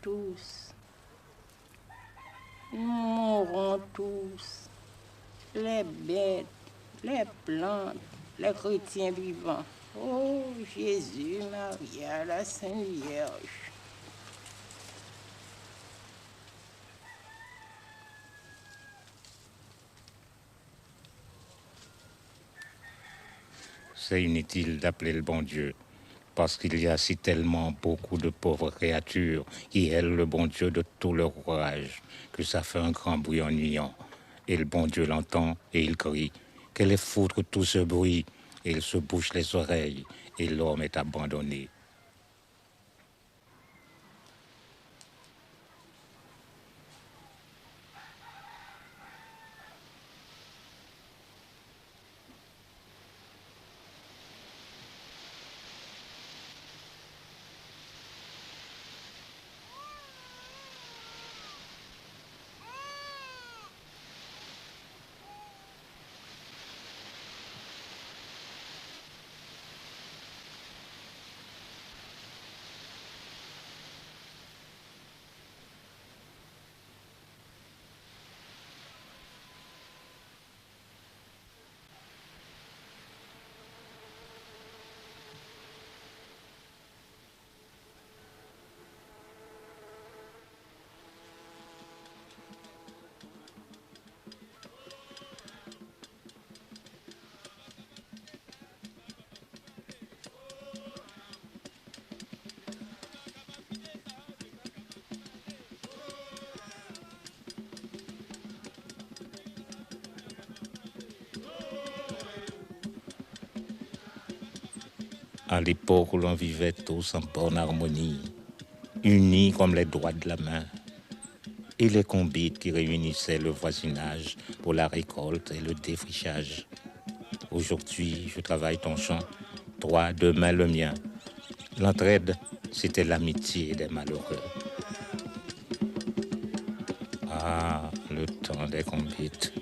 tous. Nous mourrons tous. Les bêtes, les plantes, les chrétiens vivants. Oh Jésus, Maria, la Sainte Vierge. C'est inutile d'appeler le bon Dieu, parce qu'il y a si tellement beaucoup de pauvres créatures qui aiment le bon Dieu de tout leur courage, que ça fait un grand bruit ennuyant. Et le bon Dieu l'entend et il crie, qu'elle est foutre tout ce bruit, et il se bouche les oreilles, et l'homme est abandonné. À l'époque où l'on vivait tous en bonne harmonie, unis comme les doigts de la main, et les convites qui réunissaient le voisinage pour la récolte et le défrichage. Aujourd'hui, je travaille ton champ, toi, demain le mien. L'entraide, c'était l'amitié des malheureux. Ah, le temps des convites.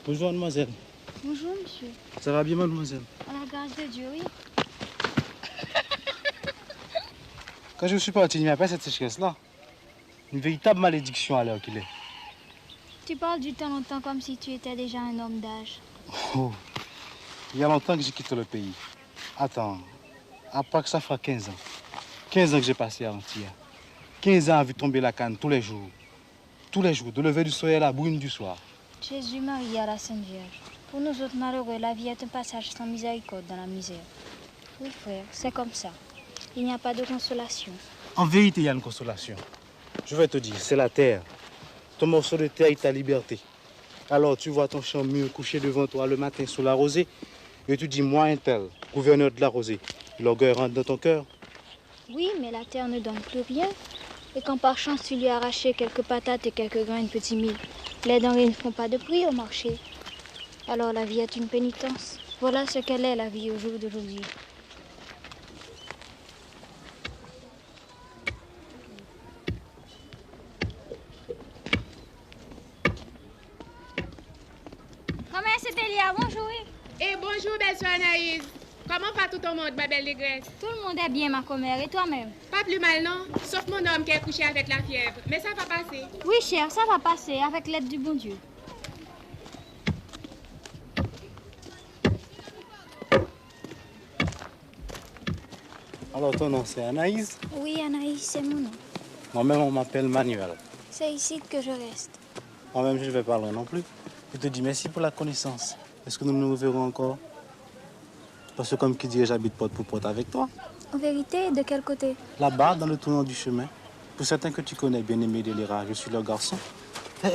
Bonjour, mademoiselle. Bonjour, monsieur. Ça va bien, mademoiselle? À la grâce de Dieu, oui. Quand je suis parti, il n'y a pas cette sécheresse-là. Une véritable malédiction à l'heure qu'il est. Tu parles du temps longtemps comme si tu étais déjà un homme d'âge. Oh, il y a longtemps que j'ai quitté le pays. Attends, à part que ça fera 15 ans. 15 ans que j'ai passé à Antilla. 15 ans à vu tomber la canne tous les jours. Tous les jours, de lever du soleil à la brune du soir. Jésus, Marie à la Sainte Vierge. Pour nous autres malheureux, la vie est un passage sans miséricorde dans la misère. Oui, frère, c'est comme ça. Il n'y a pas de consolation. En vérité, il y a une consolation. Je vais te dire, c'est la terre. Ton morceau de terre est ta liberté. Alors tu vois ton champ mûr couché devant toi le matin sous la rosée. Et tu dis, moi un tel, gouverneur de la rosée. L'orgueil rentre dans ton cœur. Oui, mais la terre ne donne plus rien. Et quand par chance tu lui as arraché quelques patates et quelques grains de petits mille, les denrées ne font pas de prix au marché. Alors la vie est une pénitence. Voilà ce qu'elle est, la vie au jour d'aujourd'hui. Comment c'était Léa? Bonjour. Et bonjour, belle soeur Anaïs. Comment va tout ton monde, ma belle négresse? Tout le monde est bien, ma commère. Et toi-même? Pas plus mal, non? Sauf mon homme qui est couché avec la fièvre. Mais ça va passer. Oui, chère, ça va passer avec l'aide du bon Dieu. Alors ton nom c'est Anaïs. Oui, Anaïs, c'est mon nom. Moi-même on m'appelle Manuel. C'est ici que je reste. Moi-même je ne vais pas loin non plus. Je te dis merci pour la connaissance. Est-ce que nous nous reverrons encore? Parce que comme qui dirait, j'habite porte pour porte avec toi. En vérité, de quel côté? Là-bas, dans le tournant du chemin. Pour certains que tu connais, bien-aimé Délira, je suis leur garçon. Et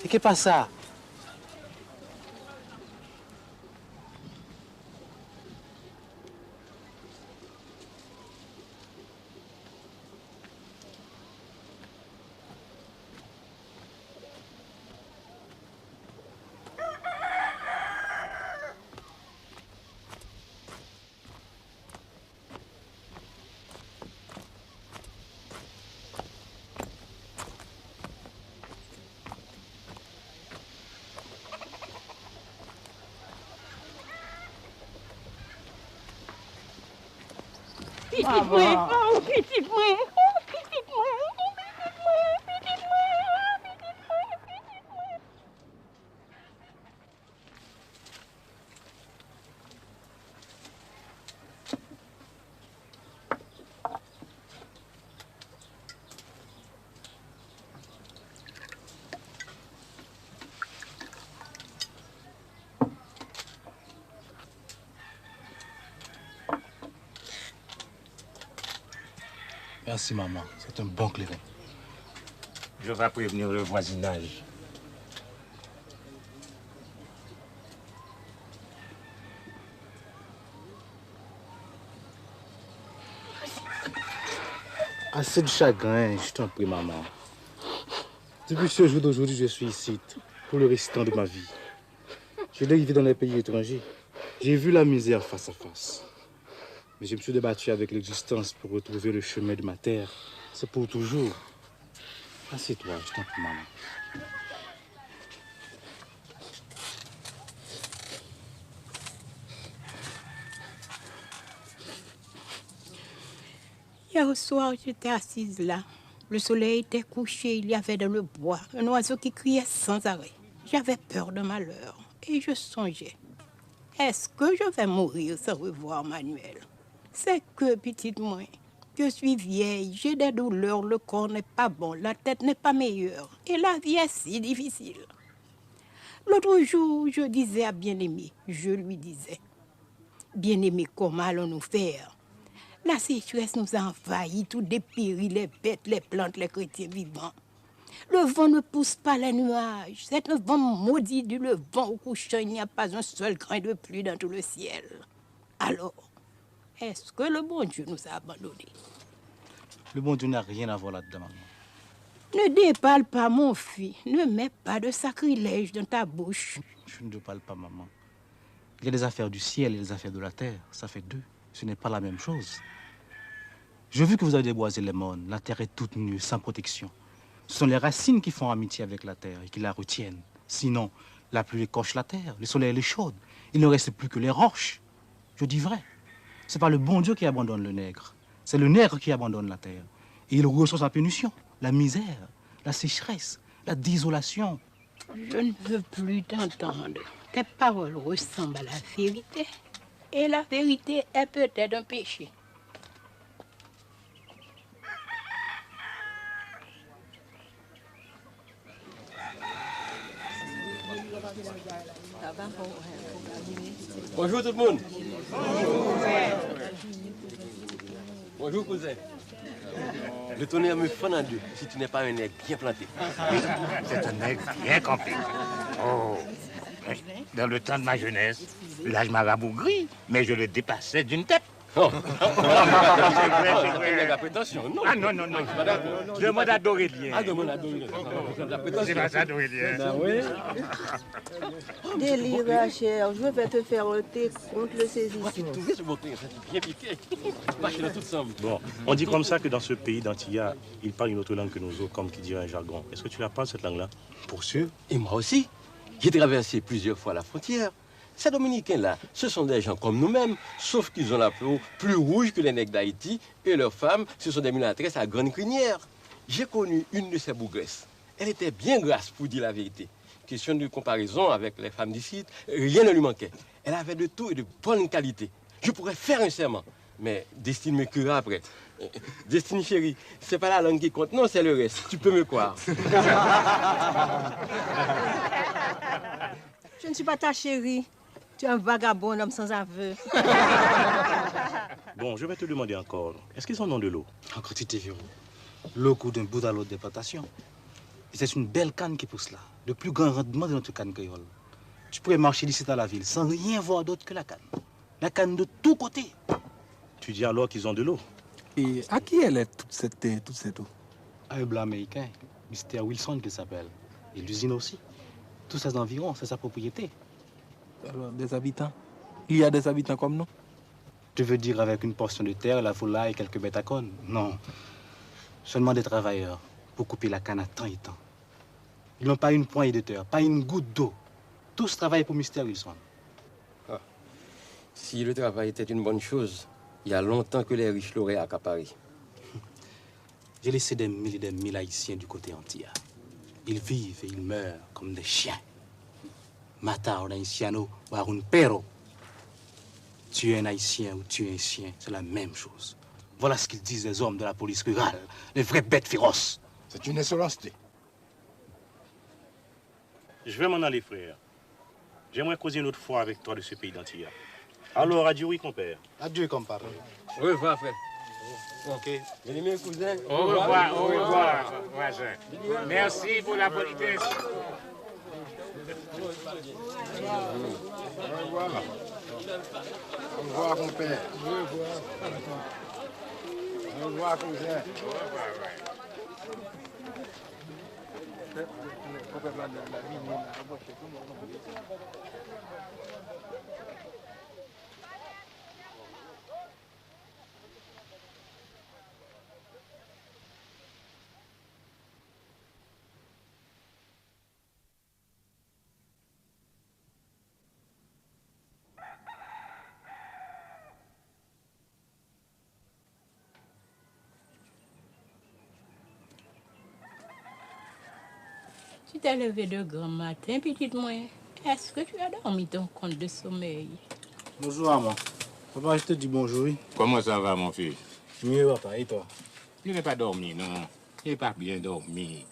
qu'est-ce pas ça? Petit moi, oh, petit moi, oh, petit moi, oh, petit moi, petit moi, oh, petit moi, petit moi. Merci maman, c'est un bon clairin. Je vais prévenir le voisinage. Assez de chagrin, je t'en prie maman. Depuis ce jour d'aujourd'hui, je suis ici pour le restant de ma vie. Je dérivé dans les pays étrangers. J'ai vu la misère face à face. Mais je me suis débattu avec l'existence pour retrouver le chemin de ma terre. C'est pour toujours. Assieds-toi, je t'en prie, maman. Hier au soir, j'étais assise là. Le soleil était couché, il y avait dans le bois un oiseau qui criait sans arrêt. J'avais peur de malheur et je songeais. Est-ce que je vais mourir sans revoir Manuel? C'est que, petite moi, je suis vieille, j'ai des douleurs, le corps n'est pas bon, la tête n'est pas meilleure et la vie est si difficile. L'autre jour, je disais à Bien-Aimé, je lui disais, Bien-Aimé, comment allons-nous faire? La sécheresse nous a envahis, tout dépérit, les bêtes, les plantes, les chrétiens vivants. Le vent ne pousse pas les nuages. C'est un vent maudit du levant au couchant. Il n'y a pas un seul grain de pluie dans tout le ciel. Alors, est-ce que le bon Dieu nous a abandonnés? Le bon Dieu n'a rien à voir là-dedans, maman. Ne déballe pas, mon fils. Ne mets pas de sacrilège dans ta bouche. Je ne te parle pas, maman. Il y a les affaires du ciel et les affaires de la terre. Ça fait deux. Ce n'est pas la même chose. Je veux que vous avez déboisé les mornes. La terre est toute nue, sans protection. Ce sont les racines qui font amitié avec la terre et qui la retiennent. Sinon, La pluie écorche la terre, le soleil est chaud. Il ne reste plus que les roches. Je dis vrai. C'est pas le bon Dieu qui abandonne le nègre. C'est le nègre qui abandonne la terre. Et il reçoit sa punition, la misère, la sécheresse, la désolation. Je ne veux plus t'entendre. Tes paroles ressemblent à la vérité. Et la vérité est peut-être un péché. Bonjour tout le monde. Bonjour cousin. Le tonnerre me fend en deux si tu n'es pas un nègre bien planté. C'est un nègre bien campé. Oh, dans le temps de ma jeunesse, l'âge m'a rabougri, mais je le dépassais d'une tête. Oh. C'est vrai. La prétention, non. Ah non, non, non. Demande à Dorélien. Ah, demande à Dorélien. La prétention. C'est pas ça, Dorélien. Ah oui. Délire, Rachel, je vais te faire ôter contre le saisissement. Tout ce bouquin, ça c'est bien piqué. Marche dans tout ensemble. Bon, on dit comme ça que dans ce pays d'Antilla, ils parlent une autre langue que nous autres, comme qui dirait un jargon. Est-ce que tu la parles, cette langue-là? Pour sûr. Et moi aussi. J'ai traversé plusieurs fois la frontière. Ces Dominicains-là, ce sont des gens comme nous-mêmes, sauf qu'ils ont la peau plus rouge que les nègres d'Haïti et leurs femmes, ce sont des mulâtresses à grande crinière. J'ai connu une de ces bougresses. Elle était bien grasse, pour dire la vérité. Question de comparaison avec les femmes d'ici, rien ne lui manquait. Elle avait de tout et de bonne qualité. Je pourrais faire un serment, mais Destine me criera après. Destine chérie, c'est pas la langue qui compte, non, c'est le reste. Tu peux me croire. Je ne suis pas ta chérie. Tu es un vagabond, homme sans aveu. Bon, je vais te demander encore. Est-ce qu'ils en ont de l'eau? Encore tu t'es verrou. L'eau coule d'un bout à l'autre des plantations. Et c'est une belle canne qui pousse là. Le plus grand rendement de notre canne créole. Tu pourrais marcher d'ici à la ville sans rien voir d'autre que la canne. La canne de tous côtés. Tu dis alors qu'ils ont de l'eau? Et à qui elle est toute cette eau? À un blanc américain, Mr. Wilson qu'il s'appelle. Et l'usine aussi. Tous ces environs, c'est sa propriété. Alors, des habitants? Il y a des habitants comme nous? Tu veux dire avec une portion de terre, la volaille et quelques bêtes à cône? Non. Seulement des travailleurs pour couper la canne à temps et temps. Ils n'ont pas une poignée de terre, pas une goutte d'eau. Tous travaillent pour Mr. Wilson. Ah. Si le travail était une bonne chose, il y a longtemps que les riches l'auraient accaparé. J'ai laissé des mille haïtiens du côté antillais. Ils vivent et ils meurent comme des chiens. Mata un haïtiano ou un perro. Tuer un haïtien ou tuer un chien, c'est la même chose. Voilà ce qu'ils disent les hommes de la police rurale, les vraies bêtes féroces. C'est une insolenceté. Je vais m'en aller, frère. J'aimerais causer une autre fois avec toi de ce pays d'Antilla. Alors, adieu, oui, compère. Adieu, comparé. Au revoir, frère. Ok. Mes cousins. Au revoir, voisin. Merci pour la politesse. Au revoir, mon père. Au revoir, cousin. Tu t'es levé de grand matin, petite moi. Est-ce que tu as dormi ton compte de sommeil? Bonjour, maman. Papa, je te dis bonjour, oui. Comment ça va, mon fils? Mieux, papa, et toi? Je n'ai pas dormi, non. Je n'ai pas bien dormi.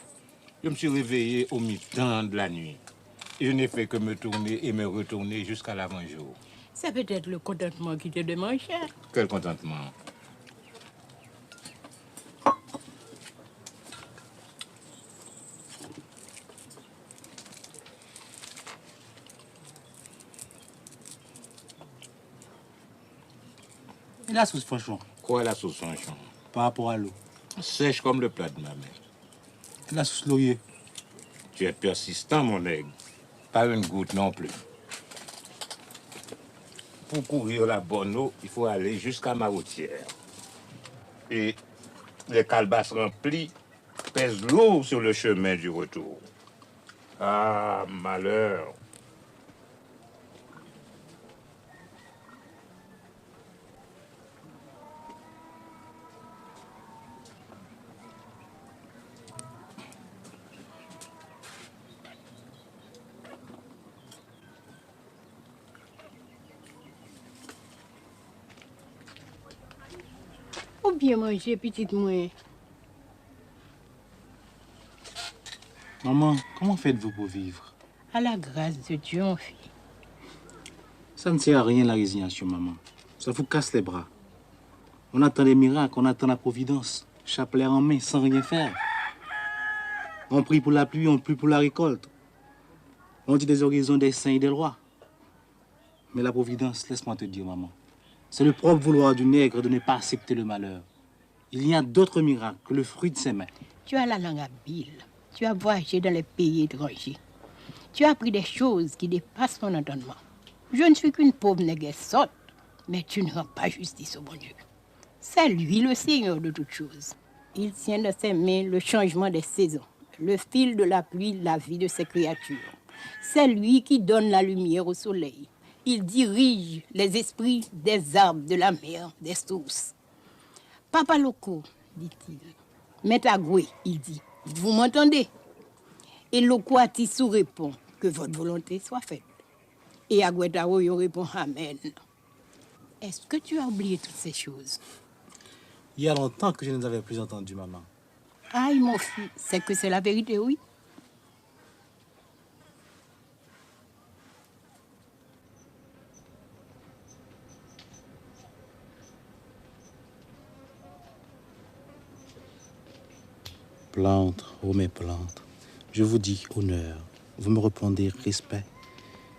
Je me suis réveillé au mi-temps de la nuit. Et je n'ai fait que me tourner et me retourner jusqu'à l'avant-jour. C'est peut-être le contentement qui te demande cher. Quel contentement? Et la sauce franchement, Quoi la sauce franchon? par rapport à l'eau. Sèche comme le plat de ma mère. Et la sauce laurier. Tu es persistant, mon aigle. Pas une goutte non plus. Pour courir la bonne eau, il faut aller jusqu'à ma routière. Et les calebasses remplies pèsent lourd sur le chemin du retour. Ah, malheur! Ou bien manger, petite moi. Maman, comment faites-vous pour vivre? À la grâce de Dieu, mon fils. Ça ne sert à rien la résignation, maman. Ça vous casse les bras. On attend les miracles, on attend la providence. Chapelet en main, sans rien faire. On prie pour la pluie, on prie pour la récolte. On dit des horizons des saints et des lois. Mais la providence, laisse-moi te dire, maman, c'est le propre vouloir du nègre de ne pas accepter le malheur. Il y a d'autres miracles que le fruit de ses mains. Tu as la langue habile. Tu as voyagé dans les pays étrangers. Tu as appris des choses qui dépassent mon entendement. Je ne suis qu'une pauvre nègre sotte, mais tu ne rends pas justice au bon Dieu. C'est lui le Seigneur de toutes choses. Il tient dans ses mains le changement des saisons, le fil de la pluie, la vie de ses créatures. C'est lui qui donne la lumière au soleil. Il dirige les esprits des arbres, de la mer, des sources. Papa Loco, dit-il. Maître Agoué, il dit, vous m'entendez? Et Loco Atissou répond, que votre volonté soit faite. Et Agoué Taroyo répond, amen. Est-ce que tu as oublié toutes ces choses? Il y a longtemps que je ne les avais plus entendues, maman. Aïe, mon fils, c'est que c'est la vérité, oui. Plantes, oh mes plantes, je vous dis honneur. Vous me répondez respect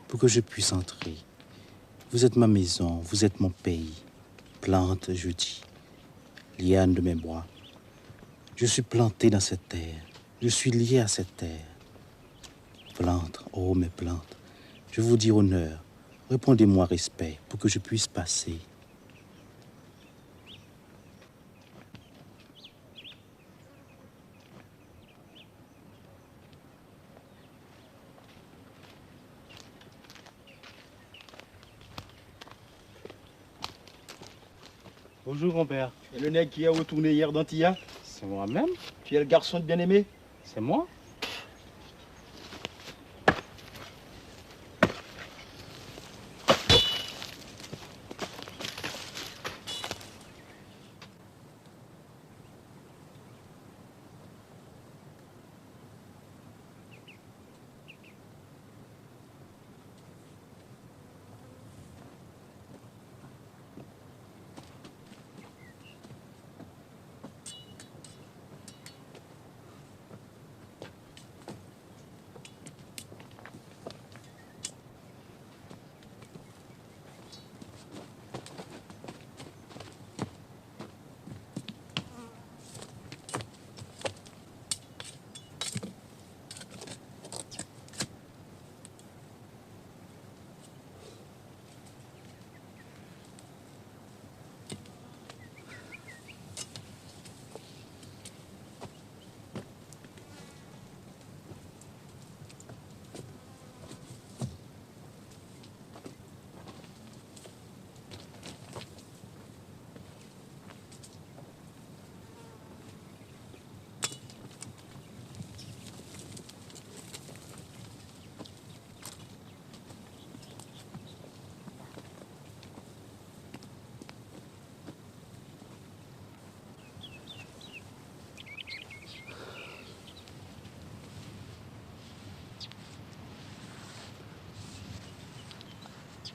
pour que je puisse entrer. Vous êtes ma maison, vous êtes mon pays. Plante, je dis, liane de mes bois. Je suis planté dans cette terre. Je suis lié à cette terre. Plantes, oh mes plantes, je vous dis honneur. Répondez-moi respect pour que je puisse passer. Bonjour, grand-père. Et le nègre qui est retourné hier d'Antilla? C'est moi-même. Tu es le garçon de bien-aimé? C'est moi.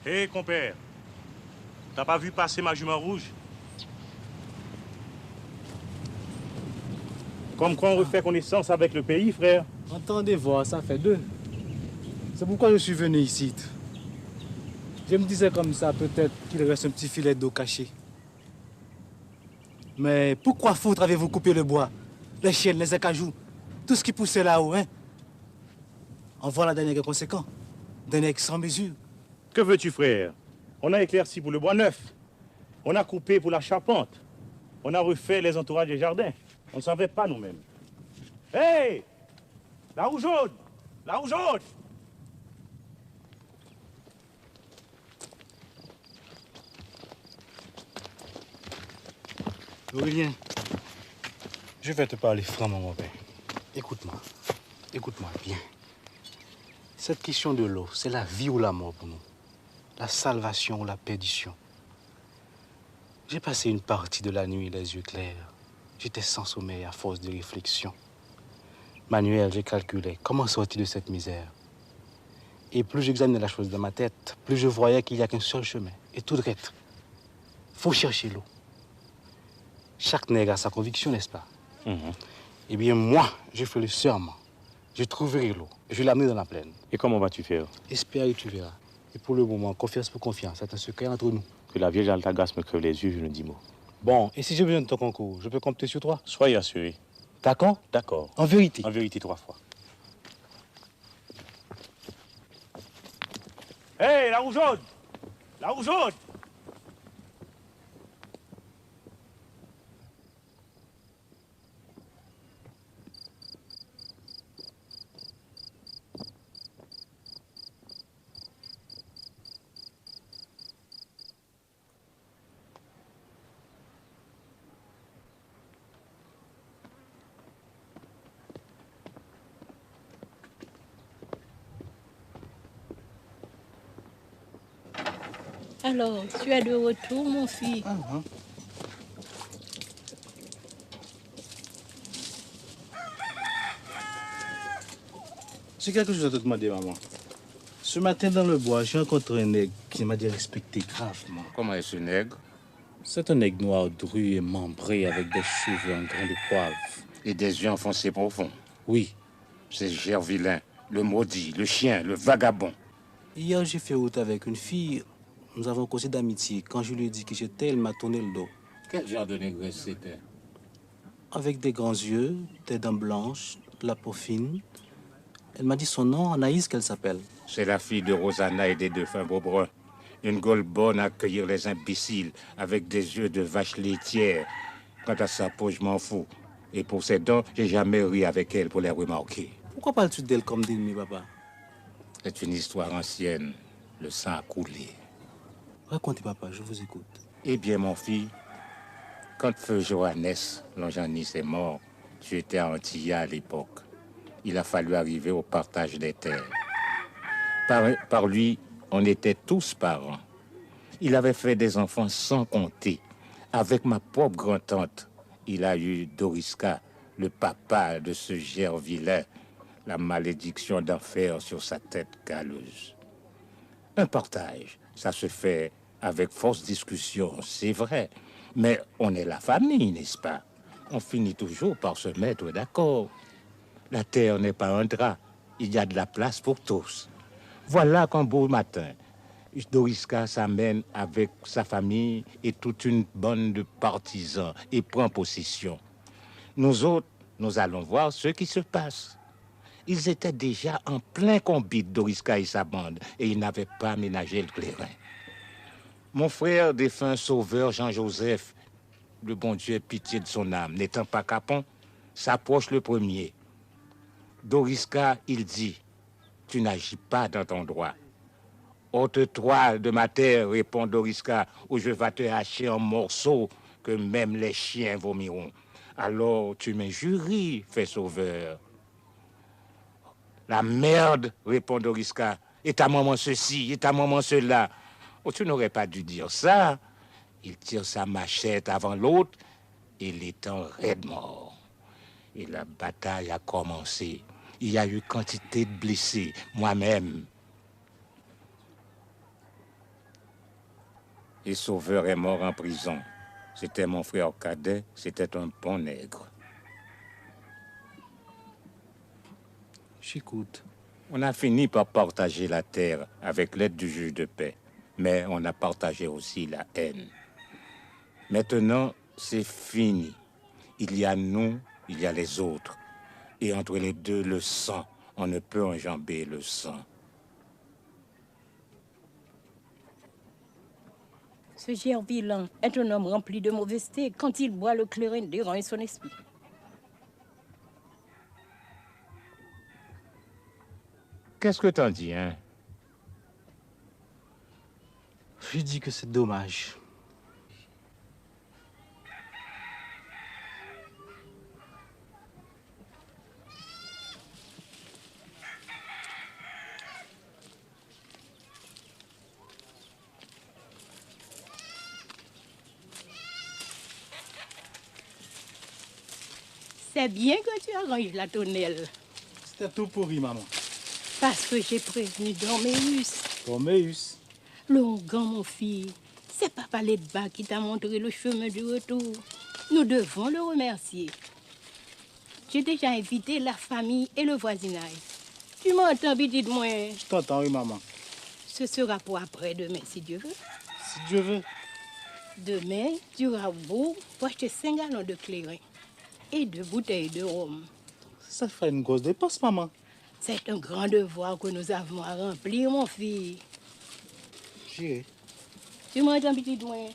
Hé, compère, t'as pas vu passer ma jument rouge? Comme quoi on refait connaissance avec le pays, frère. Entendez voir, ça fait deux. C'est pourquoi je suis venu ici. Je me disais comme ça, peut-être qu'il reste un petit filet d'eau caché. Mais pourquoi foutre avez-vous coupé le bois? Les chênes, les acajou, tout ce qui poussait là-haut, hein? En voilà des nègres conséquents, des nègres sans mesure. Que veux-tu, frère? On a éclairci pour le bois neuf. On a coupé pour la charpente. On a refait les entourages des jardins. On ne savait pas nous-mêmes. Hé! La roue jaune! La roue jaune! Aurélien, je vais te parler franc, mon père. Écoute-moi. Écoute-moi bien. Cette question de l'eau, c'est la vie ou la mort pour nous. La salvation ou la perdition. J'ai passé une partie de la nuit les yeux clairs. J'étais sans sommeil à force de réflexion. Manuel, j'ai calculé comment sortir de cette misère. Et plus j'examinais la chose dans ma tête, plus je voyais qu'il n'y a qu'un seul chemin. Et tout droit. Faut chercher l'eau. Chaque nègre a sa conviction, n'est-ce pas? Eh bien, moi, je fais le serment. Je trouverai l'eau. Je vais l'amener dans la plaine. Et comment vas-tu faire? Espère et tu verras. Et pour le moment, confiance pour confiance. C'est un secret entre nous. Que la vieille Altagas me crève les yeux, je ne dis mot. Bon, et si j'ai besoin de ton concours, je peux compter sur toi? Soyez assuré. D'accord? D'accord. En vérité? En vérité, 3 fois. Hé, la roue jaune! La roue jaune! Alors, tu es de retour, mon fils. C'est quelque chose à te demander, maman. Ce matin, dans le bois, j'ai rencontré un nègre qui m'a dit respecter gravement. Comment est ce nègre? C'est un nègre noir dru et membré avec des cheveux en grains de poivre. Et des yeux enfoncés profonds. Oui. C'est Gervillain, le maudit, le chien, le vagabond. Hier, j'ai fait route avec une fille. Nous avons causé d'amitié. Quand je lui ai dit que j'étais, elle m'a tourné le dos. Quel genre de négresse c'était? Avec des grands yeux, des dents blanches, la peau fine. Elle m'a dit son nom, Anaïs, qu'elle s'appelle. C'est la fille de Rosanna et des deux fins Beaubrun. Une gueule bonne à accueillir les imbéciles, avec des yeux de vache laitière. Quant à sa peau, je m'en fous. Et pour ses dents, j'ai jamais ri avec elle pour les remarquer. Pourquoi parles-tu d'elle comme d'ennemi, papa? C'est une histoire ancienne. Le sang a coulé. Racontez, papa, je vous écoute. Eh bien, mon fils, quand feu Johannes, Lonjanis, est mort, tu étais à Antilla à l'époque. Il a fallu arriver au partage des terres. Par lui, on était tous parents. Il avait fait des enfants sans compter. Avec ma propre grand-tante, il a eu Doriska, le papa de ce Gervillain, la malédiction d'enfer sur sa tête galeuse. Un partage, ça se fait avec force discussion, c'est vrai. Mais on est la famille, n'est-ce pas? On finit toujours par se mettre d'accord. La terre n'est pas un drap. Il y a de la place pour tous. Voilà qu'un beau matin, Doriska s'amène avec sa famille et toute une bande de partisans et prend possession. Nous autres, nous allons voir ce qui se passe. Ils étaient déjà en plein combat, Doriska et sa bande, et ils n'avaient pas ménagé le clairin. Mon frère, défunt sauveur Jean-Joseph, le bon Dieu ait pitié de son âme, n'étant pas capon, s'approche le premier. Doriska, il dit, tu n'agis pas dans ton droit. Ôte-toi de ma terre, répond Doriska, ou je vais te hacher en morceaux que même les chiens vomiront. Alors tu m'injuries, fait sauveur. La merde, répond Doriska, et ta maman ceci, et ta maman cela. Oh, tu n'aurais pas dû dire ça. Il tire sa machette avant l'autre et l'étend raide mort. Et la bataille a commencé. Il y a eu quantité de blessés, moi-même. Et Sauveur est mort en prison. C'était mon frère cadet, c'était un bon nègre. J'écoute. On a fini par partager la terre avec l'aide du juge de paix. Mais on a partagé aussi la haine. Maintenant, c'est fini. Il y a nous, il y a les autres. Et entre les deux, le sang. On ne peut enjamber le sang. Ce Gervillain est un homme rempli de mauvaiseté. Quand il boit le clairin, dérange son esprit. Qu'est-ce que t'en dis, hein? Je dis que c'est dommage. C'est bien que tu arranges la tonnelle. C'était tout pourri, maman. Parce que j'ai prévenu Dorméus. Dorméus? Longan, mon fils, c'est Papa Ledba qui t'a montré le chemin du retour. Nous devons le remercier. J'ai déjà invité la famille et le voisinage. Tu m'entends, petite moi? Je t'entends, oui, maman. Ce sera pour après-demain, si Dieu veut. Si Dieu veut. Demain, tu auras beau pour acheter 5 gallons de clairin et 2 bouteilles de rhum. Ça fait une grosse dépense, maman. C'est un grand devoir que nous avons à remplir, mon fils. J'irai. Tu m'entends, petite moi?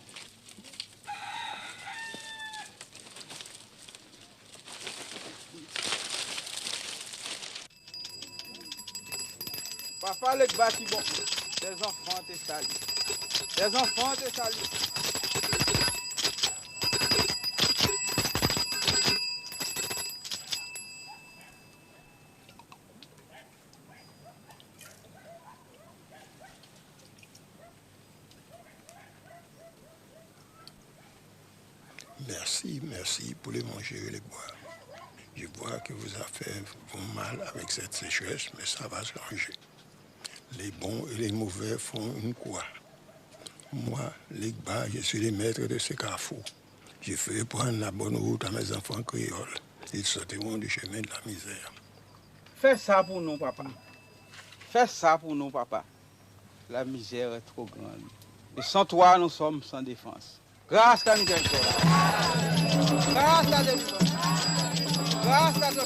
Papa, les bâtiments, les enfants te saluent. Les enfants te saluent. Merci pour les manger et les boire. Je vois que vos affaires vont mal avec cette sécheresse, mais ça va se ranger. Les bons et les mauvais font une croix. Moi, Legba, je suis le maître de ce carrefour. Je ferai prendre la bonne route à mes enfants créoles. Ils sortiront du chemin de la misère. Fais ça pour nous, papa. Fais ça pour nous, papa. La misère est trop grande. Et sans toi, nous sommes sans défense. Grâce à nous, grâce à Dieu. Grâce à Dieu.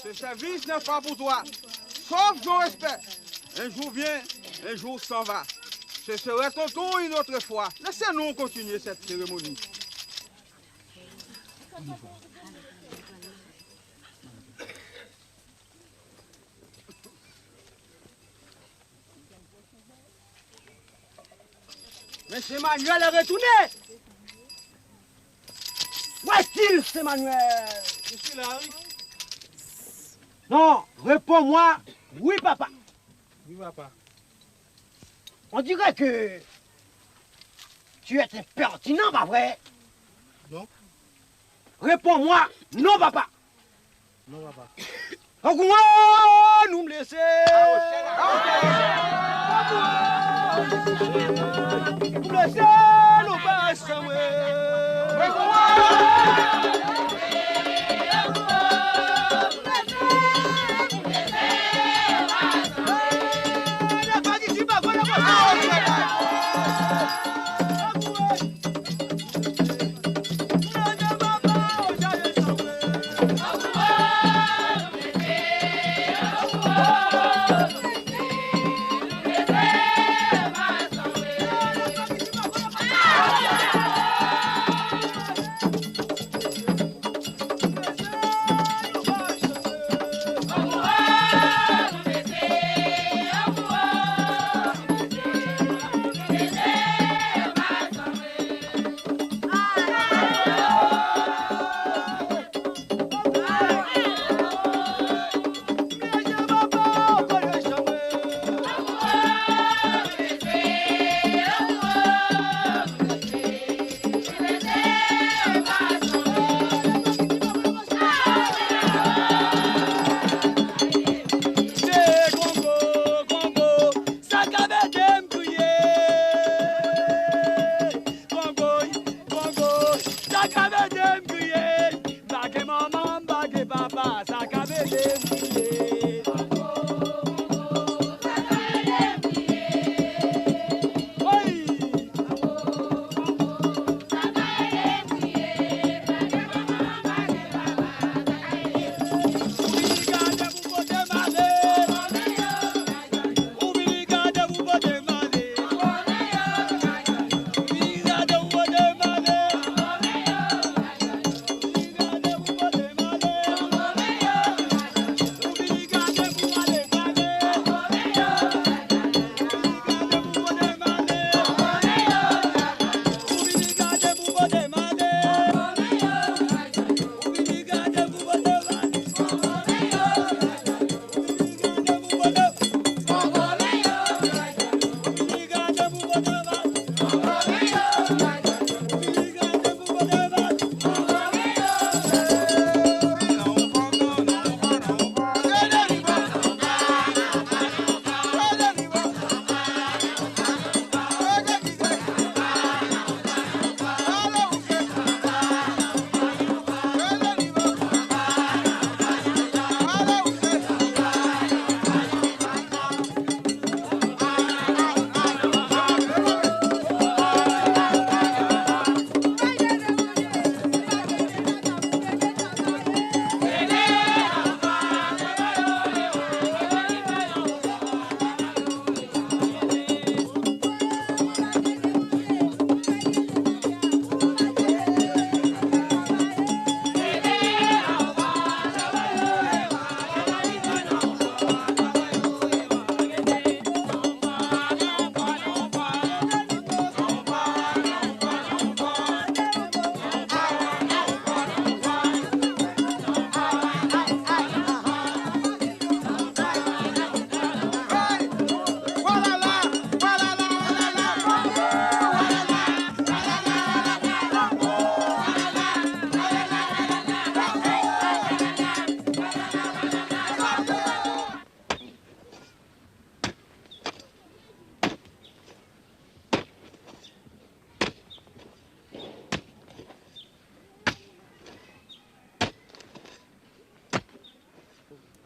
Ce service n'est pas pour toi, sauf ton respect. Un jour vient, un jour s'en va. Ce serait ton tour une autre fois. Laissez-nous continuer cette cérémonie. Monsieur Manuel est retourné. Où est-il, c'est Manuel? Je suis là, oui. Non, réponds-moi. Oui, papa. Oui, papa. On dirait que tu es impertinent, pas vrai? Non. Réponds-moi. Non, papa. Non, papa. Comment nous me laisser? Nous laisser nous passer.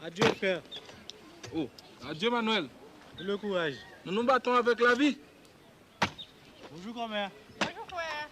Adieu, frère. Oh, adieu, Manuel. Le courage. Nous nous battons avec la vie. Bonjour, grand-mère. Bonjour, frère.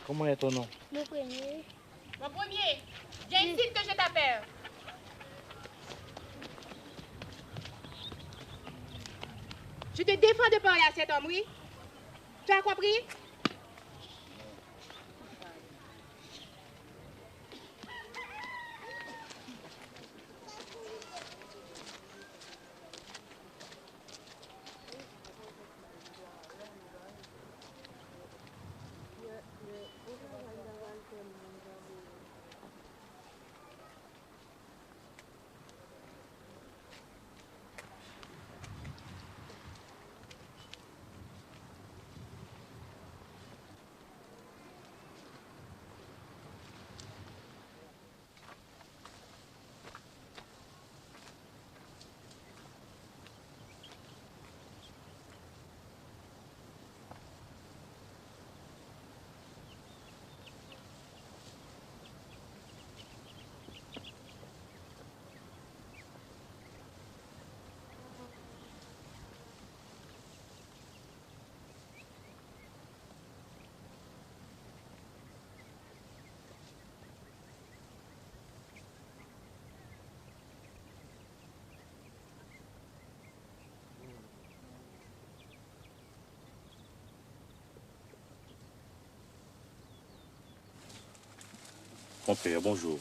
Comment est ton nom? Le premier. Mon premier, viens ici que je t'appelle. Je te défends de parler à cet homme, oui? Tu as compris? Mon père, bonjour.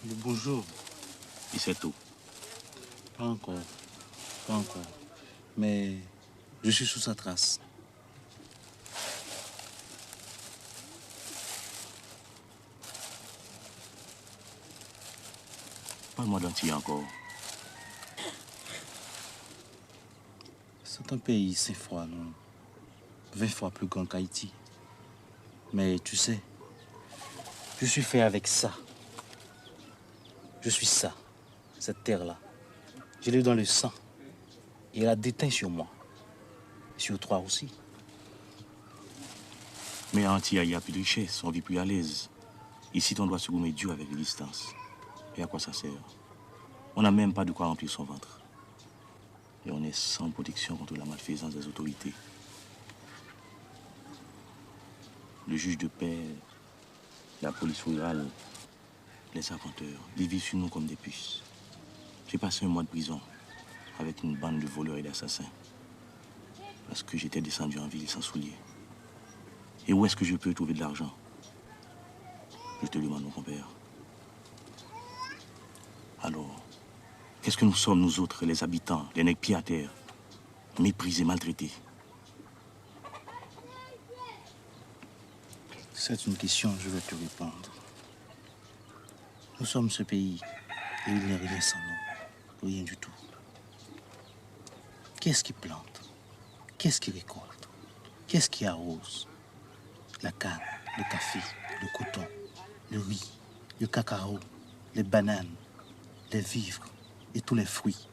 Bonjour. Et c'est tout. Pas encore. Pas encore. Mais je suis sous sa trace. Parle-moi d'Antille encore. C'est un pays, c'est froid, non? 20 fois plus grand qu'Haïti. Mais tu sais, je suis fait avec ça. Je suis ça, cette terre-là. Je l'ai dans le sang. Et elle a déteint sur moi. Sur toi aussi. Mais à Antille, il y a plus de richesse, on vit plus à l'aise. Ici, on doit se gommer dur avec les distances. Et à quoi ça sert? On n'a même pas de quoi remplir son ventre. Et on est sans protection contre la malfaisance des autorités. Le juge de paix, la police rurale, les arpenteurs, ils vivent sur nous comme des puces. J'ai passé un mois de prison avec une bande de voleurs et d'assassins. Parce que j'étais descendu en ville sans souliers. Et où est-ce que je peux trouver de l'argent? Je te demande, mon compère. Alors, qu'est-ce que nous sommes, nous autres, les habitants, les nègres pieds à terre, méprisés, maltraités? C'est une question, je vais te répondre. Nous sommes ce pays et il n'y a rien sans nous. Rien du tout. Qu'est-ce qui plante? Qu'est-ce qui récolte? Qu'est-ce qui arrose? La canne, le café, le coton, le riz, le cacao, les bananes, les vivres et tous les fruits.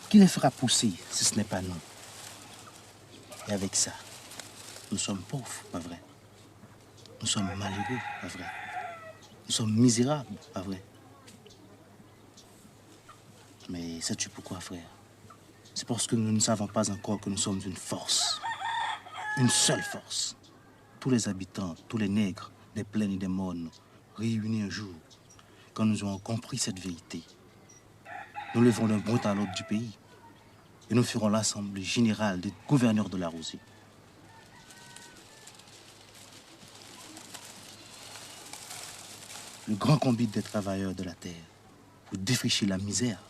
Qui les fera pousser si ce n'est pas nous? Et avec ça, nous sommes pauvres, pas vrai? Nous sommes malheureux, pas vrai? Nous sommes misérables, pas vrai? Mais sais-tu pourquoi, frère? C'est parce que nous ne savons pas encore que nous sommes une force. Une seule force. Tous les habitants, tous les nègres, des plaines et des mornes, réunis un jour, quand nous aurons compris cette vérité, nous lèverons d'un bout à l'autre du pays et nous ferons l'assemblée générale des gouverneurs de la Rosée. Le grand combat des travailleurs de la terre pour défricher la misère.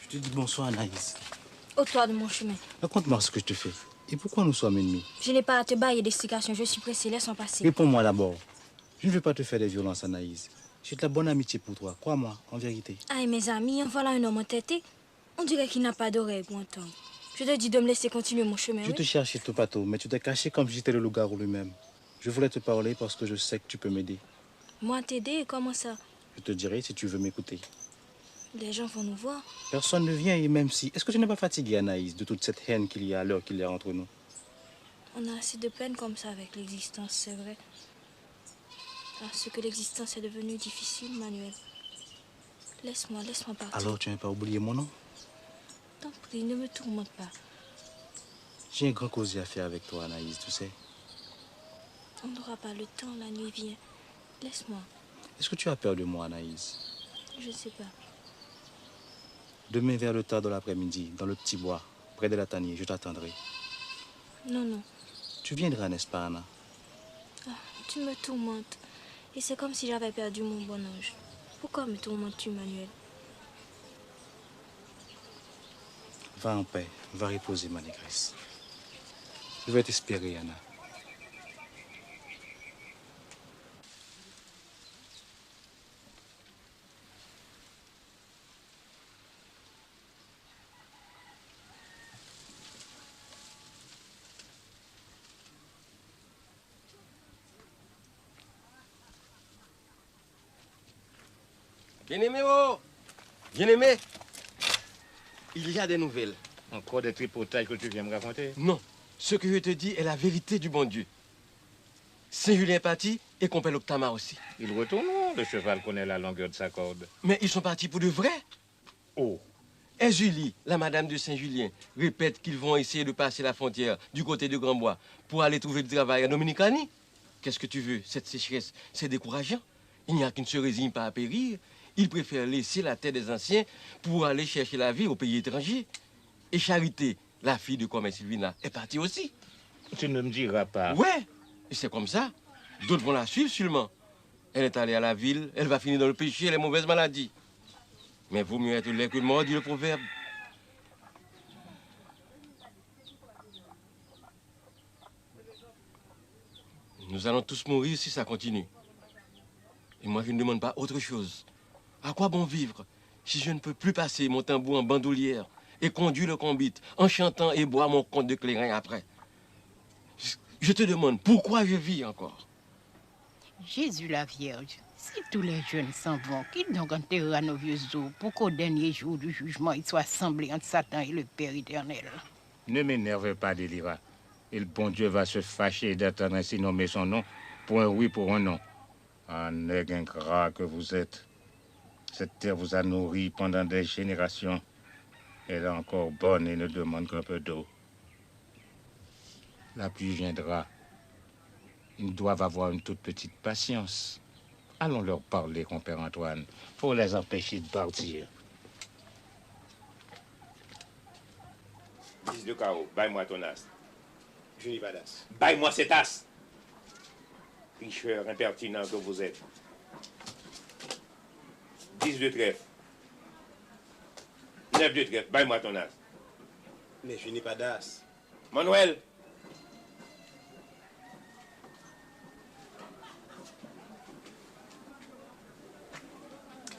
Je te dis bonsoir, Anaïs. Ôte-toi de mon chemin. Raconte-moi ce que je te fais. Et pourquoi nous sommes ennemis? Je n'ai pas à te bailler d'explications. Je suis pressée. Laisse-moi passer. Réponds-moi d'abord. Je ne veux pas te faire des violences, Anaïs. J'ai de la bonne amitié pour toi. Crois-moi, en vérité. Ah, mes amis, en voilà un homme entêté. On dirait qu'il n'a pas d'oreille pour entendre. Je te dis de me laisser continuer mon chemin. Je te cherchais tout partout, mais tu t'es caché comme si j'étais le loup-garou lui-même. Je voulais te parler parce que je sais que tu peux m'aider. Moi, t'aider? Comment ça? Je te dirai si tu veux m'écouter. Les gens vont nous voir. Personne ne vient et même si... Est-ce que tu n'es pas fatigué, Anaïs, de toute cette haine qu'il y a à l'heure qu'il y a entre nous? On a assez de peine comme ça avec l'existence, c'est vrai. Parce que l'existence est devenue difficile, Manuel. Laisse-moi partir. Alors tu n'as pas oublié mon nom? T'en prie, ne me tourmente pas. J'ai un grand causier à faire avec toi, Anaïs, tu sais. On n'aura pas le temps, la nuit vient. Laisse-moi. Est-ce que tu as peur de moi, Anaïs? Je sais pas. Demain vers le tard de l'après-midi, dans le petit bois, près de la tanière, je t'attendrai. Non, non. Tu viendras, n'est-ce pas, Anna? Ah, tu me tourmentes. Et c'est comme si j'avais perdu mon bon ange. Pourquoi me tourmentes-tu, Manuel? Va en paix, va reposer, ma négresse. Je vais t'espérer, Anna. Bien-aimé, oh! Bien-aimé! Il y a des nouvelles. Encore des tripotages que tu viens me raconter? Non. Ce que je te dis est la vérité du bon Dieu. Saint-Julien est parti et compère l'Octamar aussi. Il retourne, le cheval connaît la longueur de sa corde. Mais ils sont partis pour de vrai. Oh! Et Julie, la madame de Saint-Julien, répète qu'ils vont essayer de passer la frontière du côté de Grandbois pour aller trouver du travail à Dominicani. Qu'est-ce que tu veux? Cette sécheresse, c'est décourageant. Il n'y a qui ne se résigne pas à périr. Ils préfèrent laisser la terre des anciens pour aller chercher la vie au pays étranger. Et Charité, la fille de Comène Sylvina, est partie aussi. Tu ne me diras pas. Ouais, et c'est comme ça. D'autres vont la suivre sûrement. Elle est allée à la ville, elle va finir dans le péché et les mauvaises maladies. Mais vaut mieux être laid que mort, dit le proverbe. Nous allons tous mourir si ça continue. Et moi, je ne demande pas autre chose. À quoi bon vivre si je ne peux plus passer mon tambour en bandoulière et conduire le combit en chantant et boire mon compte de clairin après? Je te demande, pourquoi je vis encore? Jésus la Vierge, si tous les jeunes s'en vont, qui donc enterrera nos vieux os pour qu'au dernier jour du jugement, il soit assemblé entre Satan et le Père éternel? Ne m'énerve pas, Délira. Et le bon Dieu va se fâcher d'entendre ainsi nommer son nom pour un oui, pour un non. Ah, nègre ingrat que vous êtes. Cette terre vous a nourri pendant des générations. Elle est encore bonne et ne demande qu'un peu d'eau. La pluie viendra. Ils doivent avoir une toute petite patience. Allons leur parler, compère Antoine, pour les empêcher de partir. Fils de Caro, baille-moi ton as. Je n'ai pas d'as. Baille-moi cet as. Tricheur impertinent que vous êtes. 10 de trèfle. 9 de trèfle, baille-moi ton as. Mais je n'ai pas d'as. Manuel.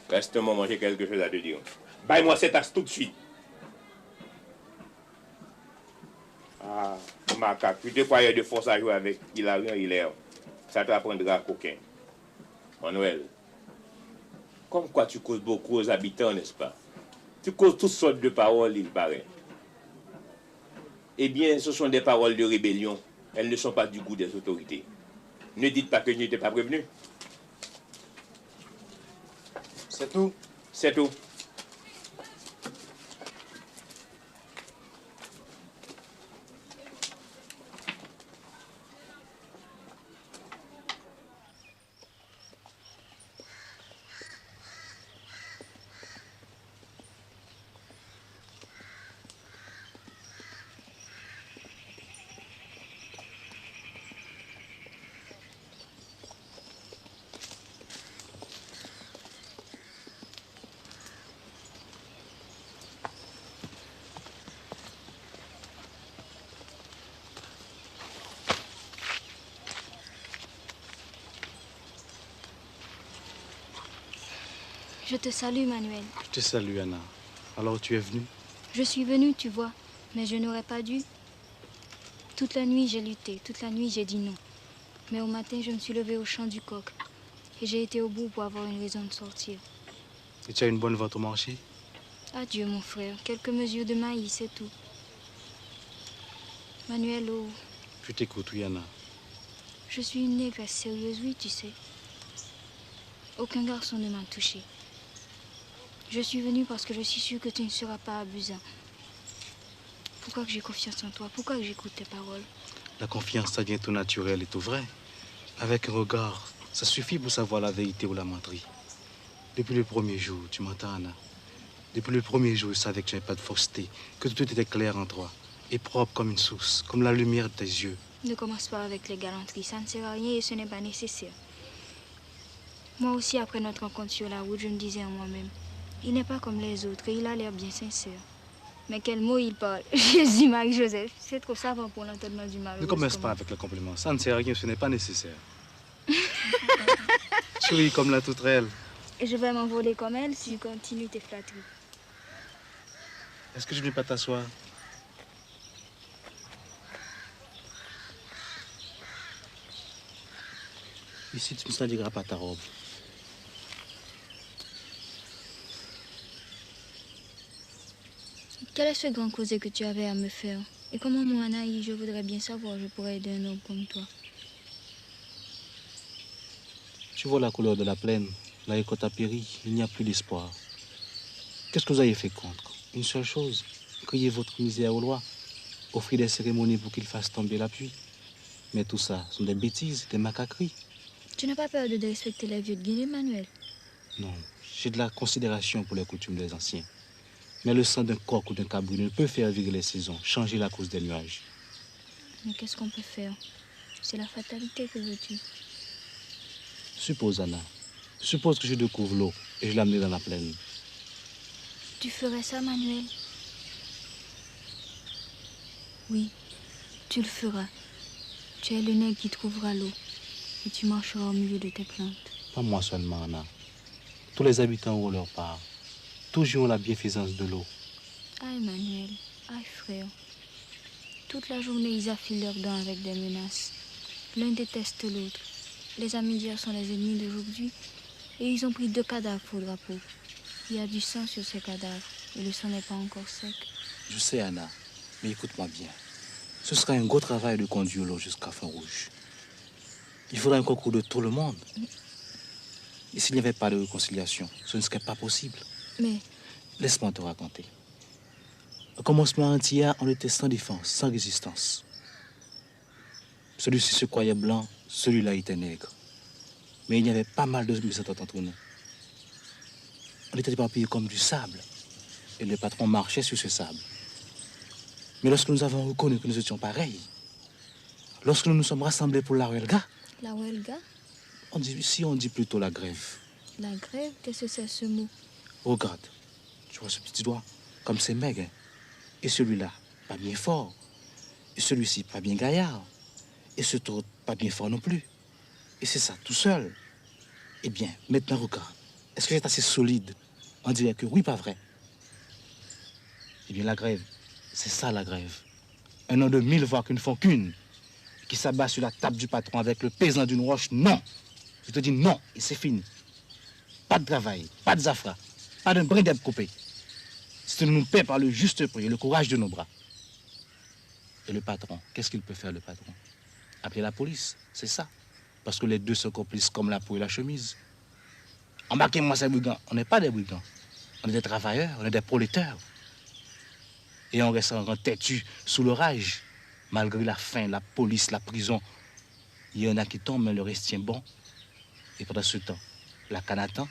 Reste un moment, j'ai quelque chose à te dire. Baille-moi cet as tout de suite. Ah, macaque, tu te croyais de force à jouer avec Hilarion Hilaire. Ça t'apprendra à coquin. Manuel, comme quoi tu causes beaucoup aux habitants, n'est-ce pas? Tu causes toutes sortes de paroles, il paraît. Eh bien, ce sont des paroles de rébellion. Elles ne sont pas du goût des autorités. Ne dites pas que je n'étais pas prévenu. C'est tout. C'est tout. Je te salue, Manuel. Je te salue, Anna. Alors tu es venue? Je suis venue, tu vois, mais je n'aurais pas dû. Toute la nuit, j'ai lutté. Toute la nuit, j'ai dit non. Mais au matin, je me suis levée au chant du coq. Et j'ai été au bout pour avoir une raison de sortir. Et tu as une bonne vente au marché? Adieu, mon frère. Quelques mesures de maïs, c'est tout. Manuel, oh, Je t'écoute, oui, Anna. je suis une négresse sérieuse, oui, tu sais. Aucun garçon ne m'a touchée. Je suis venue parce que je suis sûre que tu ne seras pas abusant. Pourquoi que j'ai confiance en toi? Pourquoi que j'écoute tes paroles? La confiance, ça devient tout naturel et tout vrai. Avec un regard, ça suffit pour savoir la vérité ou la menterie. Depuis le premier jour, tu m'entends, Anna? Depuis le premier jour, je savais que tu n'avais pas de fausseté, que tout était clair en toi, et propre comme une source, comme la lumière de tes yeux. Ne commence pas avec les galanteries, ça ne sert à rien et ce n'est pas nécessaire. Moi aussi, après notre rencontre sur la route, je me disais en moi-même, il n'est pas comme les autres et il a l'air bien sincère. Mais quel mot il parle. Jésus, Marie-Joseph, c'est trop savant pour l'entendement du malheureux. Ne commence pas avec le compliment, ça ne sert à rien, ce n'est pas nécessaire. Tu ris comme la touterelle. Et je vais m'envoler comme elle si tu continues tes flatteries. Est-ce que je ne vais pas t'asseoir? Ici, tu me saliras pas ta robe. Quel est ce grand causé que tu avais à me faire? Et comment, moi, Anaïs, je voudrais bien savoir, je pourrais aider un homme comme toi. Tu vois la couleur de la plaine, la récolte a péri, il n'y a plus d'espoir. Qu'est-ce que vous avez fait contre? Une seule chose, crier votre misère aux lois, offrir des cérémonies pour qu'ils fassent tomber la pluie. Mais tout ça sont des bêtises, des macaqueries. Tu n'as pas peur de respecter les vieux de Guinée, Manuel? Non, j'ai de la considération pour les coutumes des anciens. Mais le sang d'un coq ou d'un cabrou ne peut faire virer les saisons, changer la cause des nuages. Mais qu'est-ce qu'on peut faire? C'est la fatalité, que veux-tu? Suppose, Anna, suppose que je découvre l'eau et je l'amène dans la plaine. Tu ferais ça, Manuel? Oui, tu le feras. Tu es le nègre qui trouvera l'eau et tu marcheras au milieu de tes plantes. Pas moi seulement, Anna. Tous les habitants ont leur part. Tous ont la bienfaisance de l'eau. Aïe, Manuel, aïe, frère. Toute la journée, ils affilent leurs dents avec des menaces. L'un déteste l'autre. Les amis d'hier sont les ennemis d'aujourd'hui. Et ils ont pris 2 cadavres pour drapeau. Il y a du sang sur ces cadavres et le sang n'est pas encore sec. Je sais, Anna, mais écoute-moi bien. Ce sera un gros travail de conduire l'eau jusqu'à Fin-Rouge. Il faudra un concours de tout le monde. Et s'il n'y avait pas de réconciliation, ce ne serait pas possible. Mais... Laisse-moi te raconter. Au commencement entier, on était sans défense, sans résistance. Celui-ci se croyait blanc, celui-là était nègre. Mais il y avait pas mal de mésententes entre nous. On était éparpillés comme du sable. Et le patron marchait sur ce sable. Mais lorsque nous avons reconnu que nous étions pareils, lorsque nous nous sommes rassemblés pour la huelga... La huelga? On dit plutôt la grève. La grève? Qu'est-ce que c'est ce mot? Regarde, tu vois ce petit doigt, comme c'est maigre. Et celui-là, pas bien fort. Et celui-ci, pas bien gaillard. Et ce autre, pas bien fort non plus. Et c'est ça, tout seul. Eh bien, maintenant, regarde. Est-ce que c'est assez solide? On dirait que oui, pas vrai. Eh bien, la grève, c'est ça la grève. Un homme de 1000 voix qui ne font qu'une. Qui s'abat sur la table du patron avec le pesant d'une roche. Non! Je te dis non, et c'est fini. Pas de travail, pas de zafra, pas d'un brin d'herbe coupé. Si tu nous paies par le juste prix et le courage de nos bras. Et le patron, qu'est-ce qu'il peut faire, le patron? Appeler la police, c'est ça. Parce que les deux sont complices comme la peau et la chemise. Embarquez-moi ces brigands. On n'est pas des brigands. On est des travailleurs, on est des prolétaires. Et on reste en têtu sous l'orage. Malgré la faim, la police, la prison. Il y en a qui tombent, mais le reste tient bon. Et pendant ce temps, la canne attend,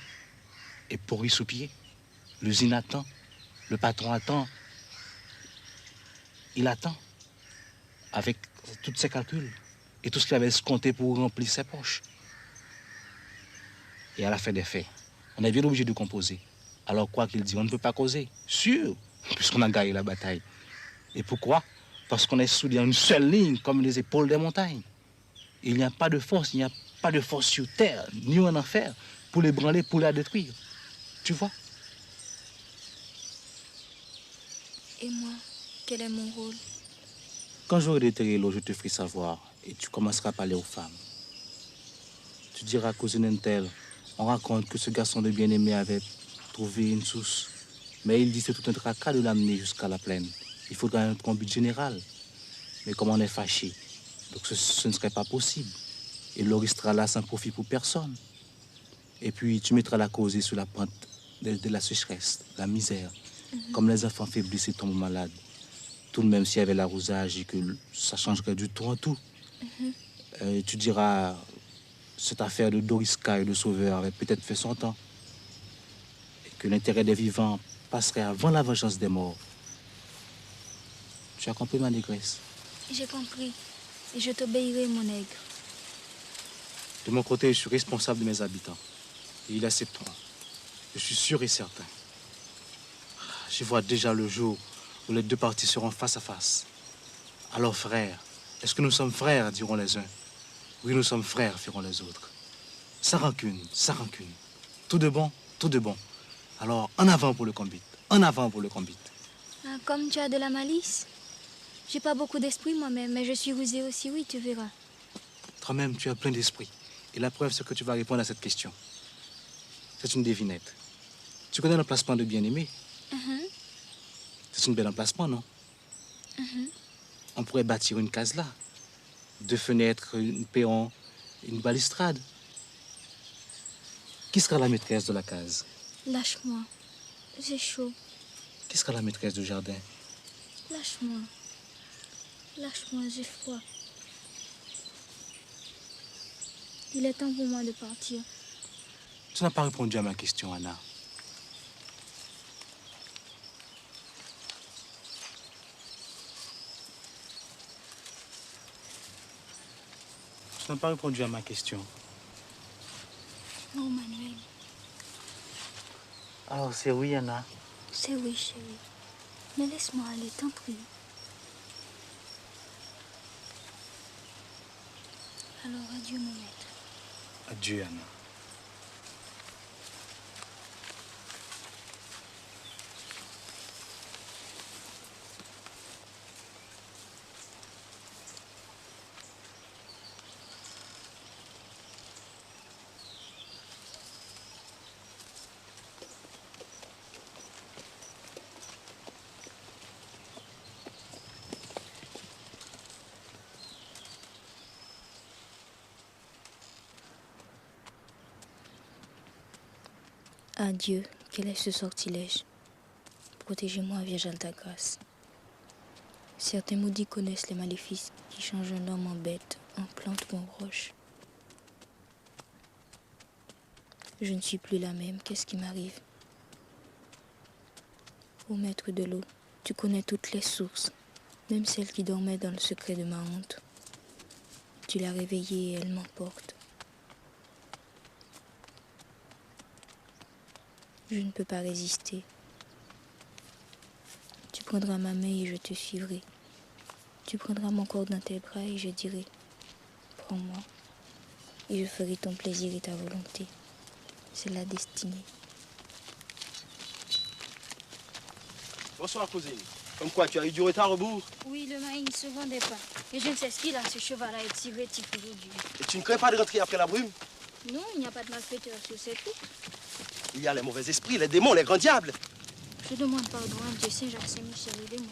est pourrie sous pied. L'usine attend, le patron attend. Il attend, avec tous ses calculs et tout ce qu'il avait escompté pour remplir ses poches. Et à la fin des faits, on est bien obligé de composer. Alors quoi qu'il dit, on ne peut pas causer. Sûr, puisqu'on a gagné la bataille. Et pourquoi? Parce qu'on est soudés en une seule ligne, comme les épaules des montagnes. Il n'y a pas de force, il n'y a pas de force sur terre, ni en enfer, pour l'ébranler, pour la détruire. Tu vois? Et moi, quel est mon rôle? Quand j'aurai déterré l'eau, je te ferai savoir et tu commenceras à parler aux femmes. Tu diras, cousine Intel, on raconte que ce garçon de bien-aimé avait trouvé une source. Mais il dit que c'est tout un tracas de l'amener jusqu'à la plaine. Il faudra un combat général. Mais comme on est fâché, donc ce ne serait pas possible. Et l'eau restera là sans profit pour personne. Et puis tu mettras la causée sur la pente de la sécheresse, la misère. Comme les enfants faiblissent et tombent malades. Tout de même s'il y avait l'arrosage et que ça changerait du tout en tout. Tu diras, cette affaire de Doriska et de Sauveur avait peut-être fait son temps. Et que l'intérêt des vivants passerait avant la vengeance des morts. Tu as compris, ma négresse? J'ai compris. Et je t'obéirai, mon nègre. De mon côté, je suis responsable de mes habitants. Et ils accepteront. Je suis sûr et certain. Je vois déjà le jour où les deux parties seront face à face. Alors, frères, est-ce que nous sommes frères, diront les uns? Oui, nous sommes frères, diront les autres. Sans rancune, sans rancune. Tout de bon, tout de bon. Alors, en avant pour le combat. En avant pour le combat. Ah, comme tu as de la malice. J'ai pas beaucoup d'esprit moi-même, mais je suis rusée aussi, oui, tu verras. Toi-même, tu as plein d'esprit. Et la preuve, c'est que tu vas répondre à cette question. C'est une devinette. Tu connais l'emplacement de bien-aimé? C'est un bel emplacement, non? On pourrait bâtir une case là. 2 fenêtres, une perron, une balustrade. Qui sera la maîtresse de la case? Lâche-moi. J'ai chaud. Qui sera la maîtresse du jardin? Lâche-moi. Lâche-moi, j'ai froid. Il est temps pour moi de partir. Tu n'as pas répondu à ma question, Anna. Tu n'as pas répondu à ma question. Non, Manuel. Alors, c'est oui, Anna. C'est oui, chérie. Mais laisse-moi aller, t'en prie. Alors, adieu, mon maître. Adieu, Anna. Adieu, quel est ce sortilège? Protégez-moi, Vierge Alta Grâce. Certains maudits connaissent les maléfices qui changent un homme en bête, en plante ou en roche. Je ne suis plus la même, qu'est-ce qui m'arrive? Ô maître de l'eau, tu connais toutes les sources, même celle qui dormait dans le secret de ma honte. Tu l'as réveillée et elle m'emporte. Je ne peux pas résister. Tu prendras ma main et je te suivrai. Tu prendras mon corps dans tes bras et je dirai, prends-moi. Et je ferai ton plaisir et ta volonté. C'est la destinée. Bonsoir, cousine. Comme quoi, tu as eu du retard au bout? Oui, le maïs ne se vendait pas. Et je ne sais ce qu'il a, ce cheval-là est si vêtif aujourd'hui. Et tu ne crains pas de rentrer après la brume? Non, il n'y a pas de malfaiteur sur cette route. Il y a les mauvais esprits, les démons, les grands diables. Je demande pardon à Dieu Saint-Jacques Saint-Michel, aidez-moi.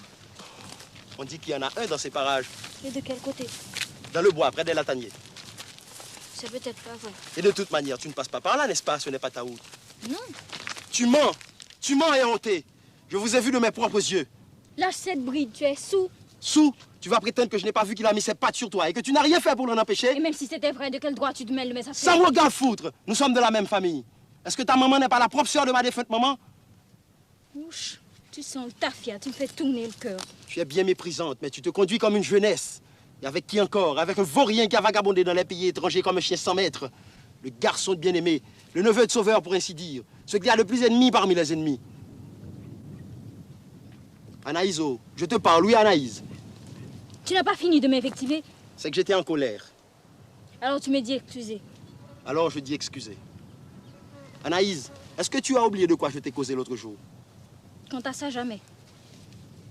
On dit qu'il y en a un dans ces parages. Et de quel côté? Dans le bois, près des lataniers. C'est peut-être pas vrai. Et de toute manière, tu ne passes pas par là, n'est-ce pas? Ce n'est pas ta route. Non. Tu mens. Tu mens et honté. Je vous ai vu de mes propres yeux. Lâche cette bride, tu es sous. Sous? Tu vas prétendre que je n'ai pas vu qu'il a mis ses pattes sur toi et que tu n'as rien fait pour l'en empêcher? Et même si c'était vrai, de quel droit tu te mêles de mes affaires? Ça me regarde foutre. Nous sommes de la même famille. Est-ce que ta maman n'est pas la propre sœur de ma défunte maman? Ouch, tu sens le tafia, tu me fais tourner le cœur. Tu es bien méprisante, mais tu te conduis comme une jeunesse. Et avec qui encore? Avec un vaurien qui a vagabondé dans les pays étrangers comme un chien sans maître. Le garçon de bien-aimé, le neveu de Sauveur pour ainsi dire. Ce qui a le plus ennemi parmi les ennemis. Anaïso, je te parle, oui Anaïs. Tu n'as pas fini de m'invectiver? C'est que j'étais en colère. Alors tu me dis excusez. Alors je dis excusez. Anaïs, Est-ce que tu as oublié de quoi je t'ai causé l'autre jour? Quant à ça, jamais.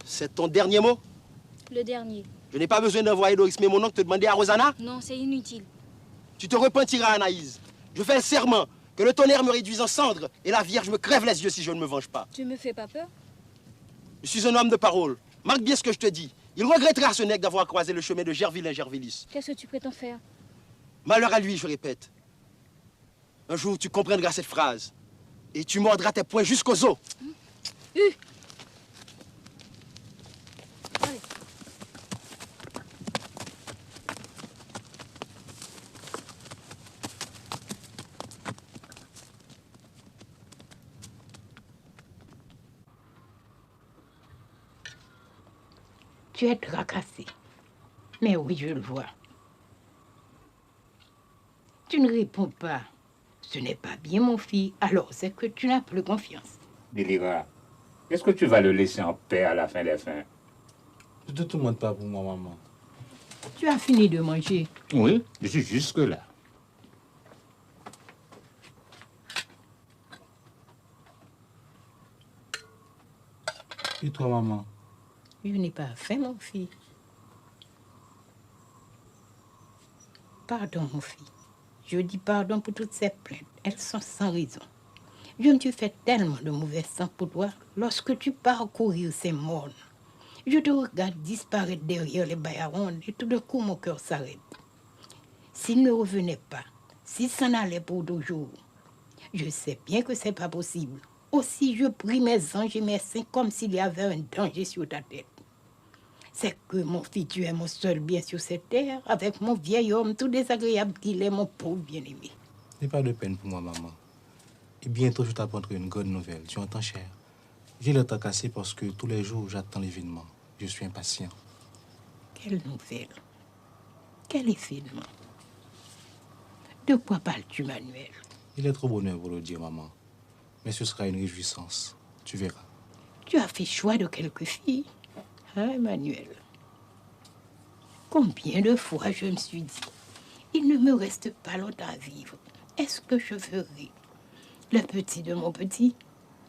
C'est ton dernier mot? Le dernier. Je n'ai pas besoin d'envoyer Doris mais mon oncle te demander à Rosanna? Non, c'est inutile. Tu te repentiras, Anaïs. Je fais le serment que le tonnerre me réduise en cendres et la Vierge me crève les yeux si je ne me venge pas. Tu me fais pas peur? Je suis un homme de parole. Marque bien ce que je te dis. Il regrettera ce nègre d'avoir croisé le chemin de Gervillin-Gervillis. Qu'est-ce que tu prétends faire? Malheur à lui, je répète. Un jour, tu comprendras cette phrase. Et tu mordras tes poings jusqu'aux os. Tu es tracassé. Mais oui, je le vois. Tu ne réponds pas. Ce n'est pas bien, mon fils. Alors, c'est que tu n'as plus confiance. Délira, est-ce que tu vas le laisser en paix à la fin des fins? Ne te demande pas pour moi, maman. Tu as fini de manger? Oui, je suis jusque-là. Et toi, maman? Je n'ai pas faim, mon fils. Pardon, mon fils. Je dis pardon pour toutes ces plaintes. Elles sont sans raison. Je me suis fait tellement de mauvais sang pour toi. Lorsque tu parcourir ces mornes, je te regarde disparaître derrière les baillarons et tout d'un coup, mon cœur s'arrête. S'il ne revenait pas, s'il s'en allait pour toujours, je sais bien que c'est pas possible. Aussi, je prie mes anges et mes saints comme s'il y avait un danger sur ta tête. C'est que, mon fils, tu es mon seul bien sur cette terre, avec mon vieil homme tout désagréable qu'il est, mon pauvre bien-aimé. N'aie pas de peine pour moi, maman. Et bientôt, je t'apprendrai une bonne nouvelle. Tu entends, cher? J'ai le temps cassé parce que tous les jours, j'attends l'événement. Je suis impatient. Quelle nouvelle? Quel événement? De quoi parles-tu, Manuel? Il est trop bonheur pour le dire, maman. Mais ce sera une réjouissance. Tu verras. Tu as fait choix de quelques filles? Hein, Emmanuel? Combien de fois je me suis dit, il ne me reste pas longtemps à vivre. Est-ce que je ferai le petit de mon petit?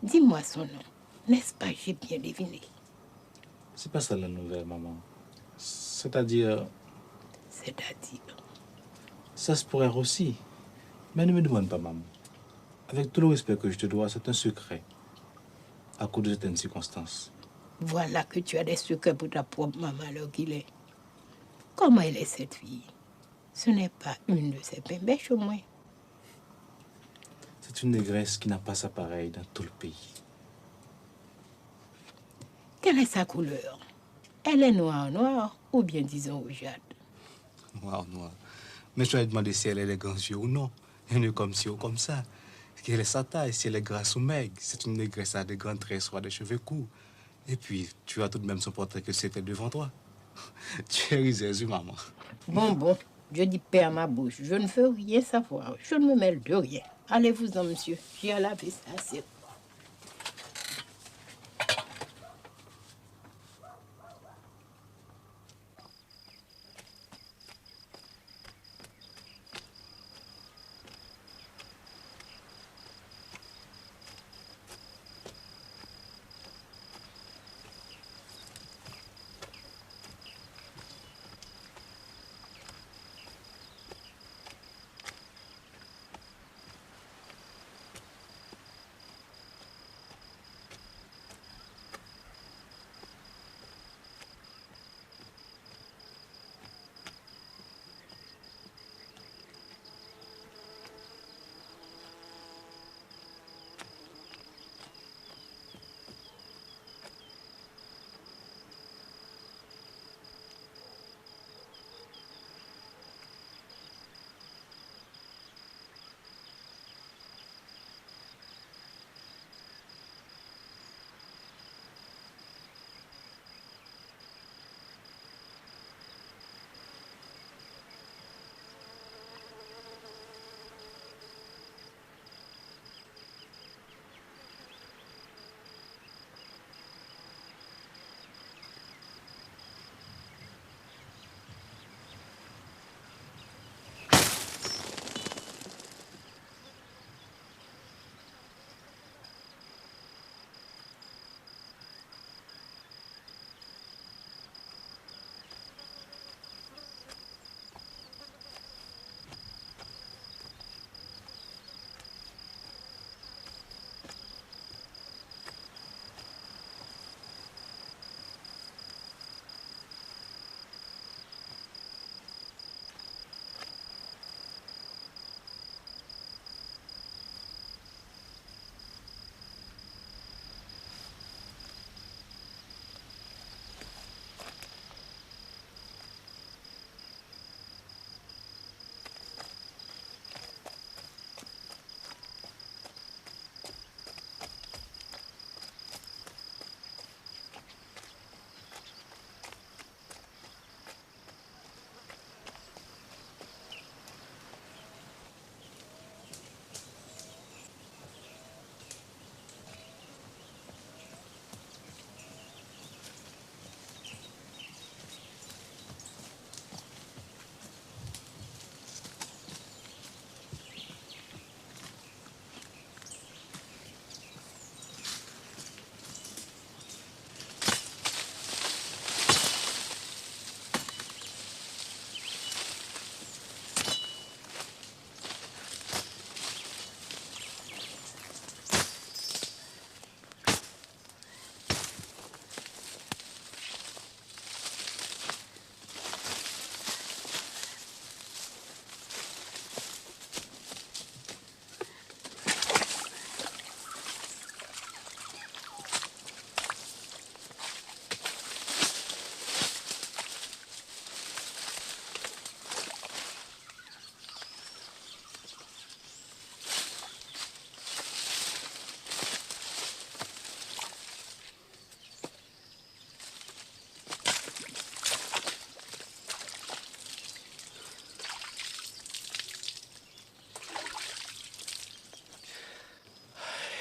Dis-moi son nom. N'est-ce pas, j'ai bien deviné? C'est pas ça la nouvelle, maman. C'est-à-dire... C'est-à-dire? Ça se pourrait aussi. Mais ne me demande pas, maman. Avec tout le respect que je te dois, c'est un secret. À cause de certaines circonstances. Voilà que tu as des secrets pour ta propre maman, alors qu'il est. Comment elle est, cette fille? Ce n'est pas une de ces bêches, au moins. C'est une négresse qui n'a pas sa pareille dans tout le pays. Quelle est sa couleur? Elle est noire ou bien disons rougeâtre? Noire. Mais je vais demander si elle a les grands yeux ou non. Elle n'est comme ci ou comme ça. Quelle est sa taille, si elle est grasse ou maigre. C'est une négresse à des grands traits, soit des cheveux courts. Et puis, tu as tout de même son portrait que c'était devant toi. Tu es risée, maman. Bon, je dis paix à ma bouche. Je ne veux rien savoir. Je ne me mêle de rien. Allez-vous-en, monsieur. J'ai à laver ça, c'est...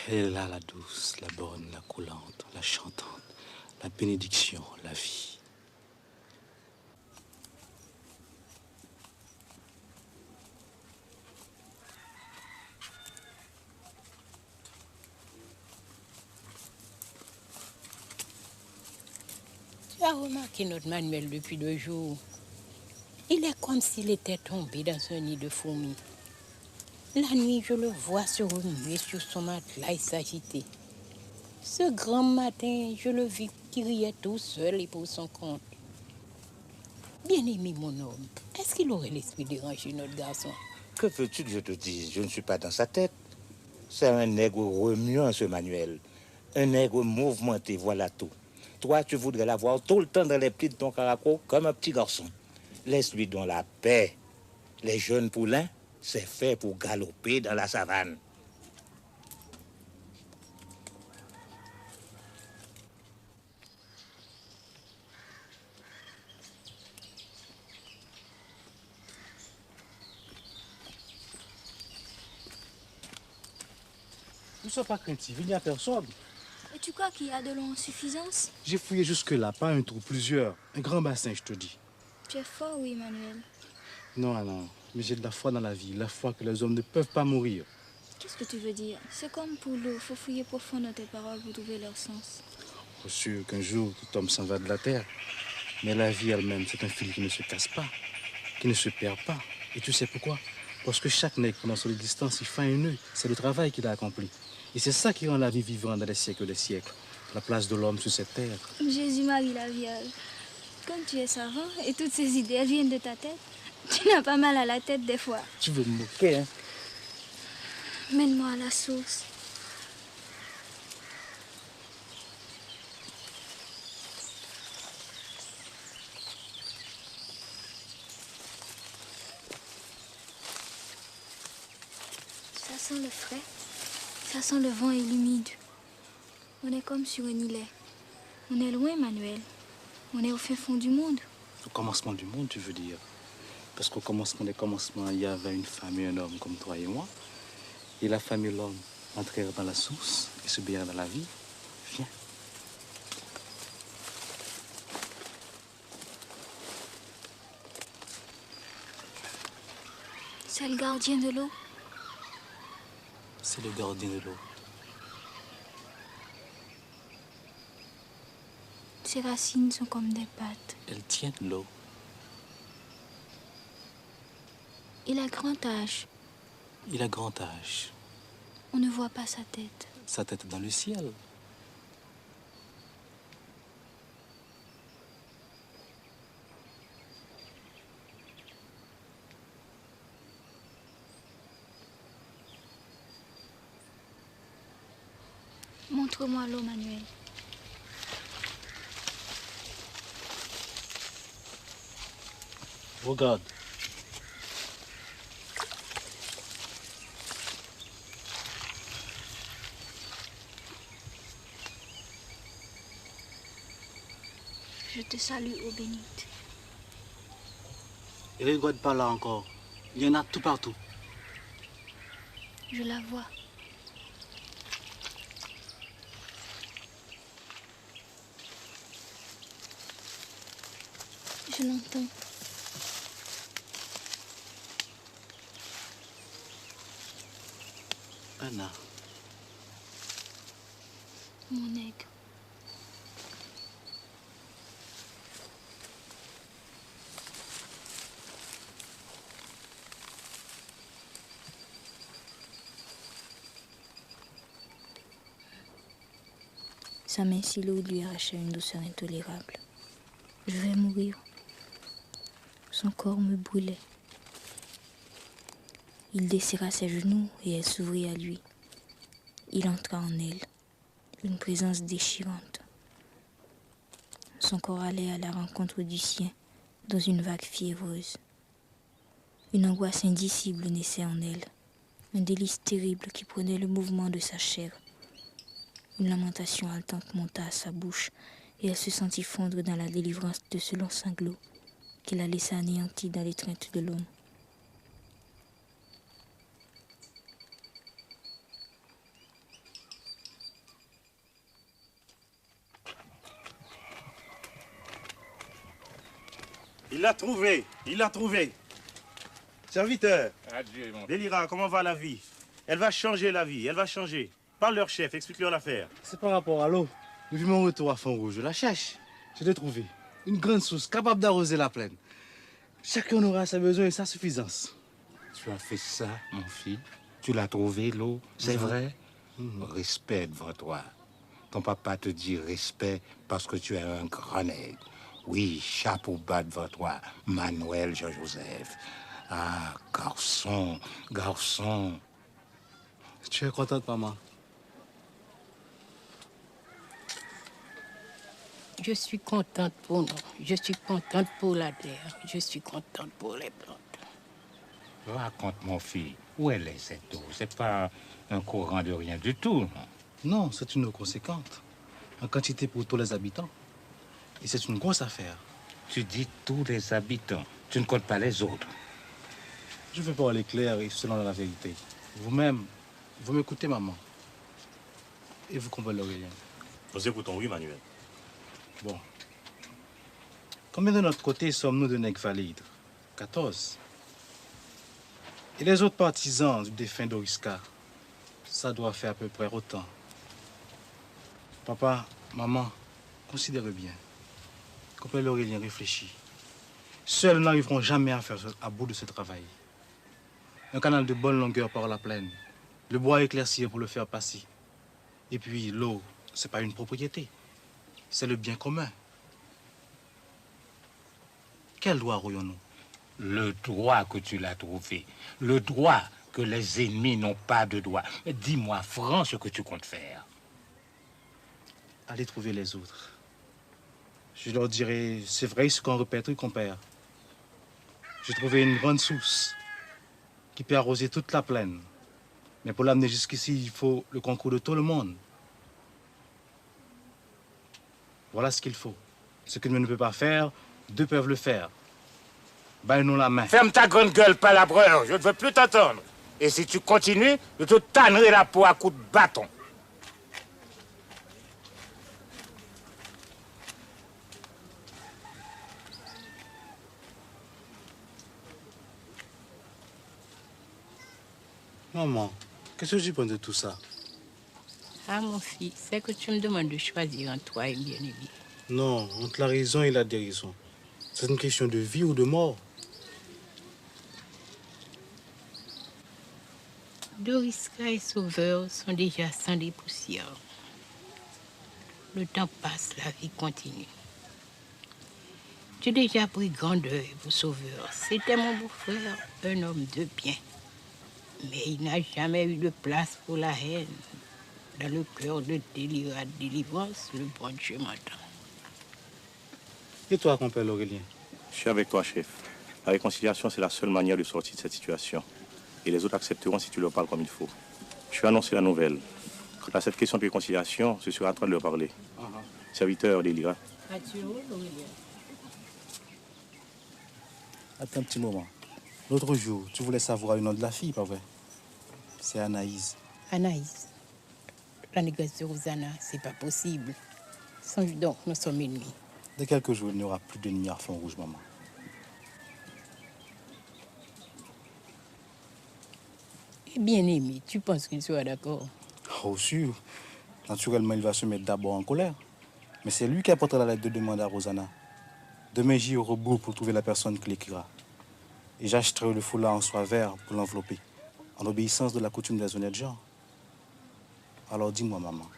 Elle est là, la douce, la bonne, la coulante, la chantante, la bénédiction, la vie. Tu as remarqué notre Manuel depuis 2 jours. Il est comme s'il était tombé dans un nid de fourmis. La nuit, je le vois se remuer sur son matelas et s'agiter. Ce grand matin, je le vis qui riait tout seul et pour son compte. Bien-aimé, mon homme, est-ce qu'il aurait l'esprit déranger notre garçon? Que veux-tu que je te dise? Je ne suis pas dans sa tête. C'est un nègre remuant, ce Manuel. Un nègre mouvementé, voilà tout. Toi, tu voudrais l'avoir tout le temps dans les plis de ton caraco comme un petit garçon. Laisse-lui donc la paix. Les jeunes poulains, c'est fait pour galoper dans la savane. Ne sois pas craintif, il n'y a personne. Et tu crois qu'il y a de l'eau en suffisance? J'ai fouillé jusque-là, pas un trou, plusieurs. Un grand bassin, je te dis. Tu es fort, oui, Manuel. Non, non, mais j'ai de la foi dans la vie, la foi que les hommes ne peuvent pas mourir. Qu'est-ce que tu veux dire? C'est comme pour l'eau, faut fouiller profond dans tes paroles pour trouver leur sens. Je suis sûr qu'un jour, tout homme s'en va de la terre. Mais la vie elle-même, c'est un fil qui ne se casse pas, qui ne se perd pas. Et tu sais pourquoi? Parce que chaque nègre, pendant son existence, il fait un nœud. C'est le travail qu'il a accompli. Et c'est ça qui rend la vie vivante dans les siècles des siècles. La place de l'homme sur cette terre. Jésus-Marie la Vierge, comme tu es savant et toutes ces idées elles viennent de ta tête, tu n'as pas mal à la tête des fois. Tu veux me moquer, hein? Mène-moi à la source. Ça sent le frais, ça sent le vent et l'humide. On est comme sur un îlet. On est loin, Manuel. On est au fin fond du monde. Au commencement du monde, tu veux dire? Parce qu'au commencement des commencements, il y avait une femme et un homme comme toi et moi. Et la femme et l'homme entrèrent dans la source et se baignerent dans la vie. Viens. C'est le gardien de l'eau. C'est le gardien de l'eau. Ses racines sont comme des pattes. Elles tiennent l'eau. Il a grand âge. Il a grand âge. On ne voit pas sa tête. Sa tête est dans le ciel. Montre-moi l'eau, Manuel. Regarde. Je te salue, ô bénite. Et regarde pas là encore. Il y en a tout partout. Je la vois. Je l'entends. Anna. Mon aigle. Sa main si lourde lui arrachait une douceur intolérable. Je vais mourir. Son corps me brûlait. Il desserra ses genoux et elle s'ouvrit à lui. Il entra en elle, une présence déchirante. Son corps allait à la rencontre du sien dans une vague fiévreuse. Une angoisse indicible naissait en elle, un délice terrible qui prenait le mouvement de sa chair. Une lamentation haletante monta à sa bouche et elle se sentit fondre dans la délivrance de ce long sanglot qui la laissa anéantie dans l'étreinte de l'homme. Il l'a trouvé, il l'a trouvé. Serviteur. Adieu, mon Délira, comment va la vie? Elle va changer la vie, elle va changer. Parle leur chef, explique-leur l'affaire. C'est par rapport à l'eau. Depuis mon retour à Font-Rouge, je la cherche. Je l'ai trouvée. Une grande source capable d'arroser la plaine. Chacun aura ses besoins et sa suffisance. Tu as fait ça, mon fils? Tu l'as trouvé, l'eau? C'est vrai? Respect devant toi. Ton papa te dit respect parce que tu es un grand nègre. Oui, chapeau bas devant toi, Manuel Jean-Joseph. Ah, garçon, garçon. Tu es contente, maman? Je suis contente pour nous. Je suis contente pour la terre. Je suis contente pour les plantes. Raconte, mon fils, où elle est cette eau? C'est pas un courant de rien du tout, non? Non, c'est une eau conséquente. En quantité pour tous les habitants. Et c'est une grosse affaire. Tu dis tous les habitants. Tu ne comptes pas les autres. Je veux parler clair et selon la vérité. Vous-même, vous m'écoutez, maman. Et vous comprenez rien. Nous écoutons, oui, Manuel. Bon. Combien de notre côté sommes-nous de nègres valides? 14. Et les autres partisans du défunt Doriska, ça doit faire à peu près autant. Papa, maman, considérez bien. Compère Aurélien réfléchit. Seuls nous n'arriverons jamais à faire à bout de ce travail. Un canal de bonne longueur par la plaine. Le bois éclairci pour le faire passer. Et puis l'eau, c'est pas une propriété. C'est le bien commun. Quel droit aurions-nous? Le droit que tu l'as trouvé. Le droit que les ennemis n'ont pas de droit. Dis-moi franc ce que tu comptes faire. Allez trouver les autres. Je leur dirai, c'est vrai ce qu'on répète, oui, compère. J'ai trouvé une grande source qui peut arroser toute la plaine. Mais pour l'amener jusqu'ici, il faut le concours de tout le monde. Voilà ce qu'il faut. Ce que l'un ne peut pas faire, deux peuvent le faire. Baille-nous la main. Ferme ta grande gueule, palabreur. Je ne veux plus t'entendre. Et si tu continues, je te tannerai la peau à coups de bâton. Maman, qu'est-ce que tu penses de tout ça? Ah, mon fils, c'est que tu me demandes de choisir entre toi et bien-aimé. Non, entre la raison et la déraison. C'est une question de vie ou de mort. Doriska et Sauveur sont déjà sans des poussières. Le temps passe, la vie continue. J'ai déjà pris grand deuil pour Sauveur. C'était mon beau-frère, un homme de bien. Mais il n'a jamais eu de place pour la haine. Dans le cœur de Délira de délivrance, le bon Dieu m'entend. Et toi, compère Aurélien? Je suis avec toi, chef. La réconciliation, c'est la seule manière de sortir de cette situation. Et les autres accepteront si tu leur parles comme il faut. Je vais annoncer la nouvelle. Quant à cette question de réconciliation, je serai en train de leur parler. Serviteur Délira. Adieu, Aurélien. Attends un petit moment. L'autre jour, tu voulais savoir le nom de la fille, pas vrai? C'est Anaïs. Anaïs, la négresse de Rosanna, c'est pas possible. Songe donc, nous sommes ennemis. Dans quelques jours, il n'y aura plus d'ennemis à Font-Rouge, maman. Et bien aimé, tu penses qu'il sera d'accord? Oh, sûr. Naturellement, il va se mettre d'abord en colère. Mais c'est lui qui apportera la lettre de demande à Rosanna. Demain, j'y au rebours pour trouver la personne qui l'écrira. Et j'achèterai le foulard en soie vert pour l'envelopper, en obéissance de la coutume des honnêtes gens. Alors dis-moi, maman.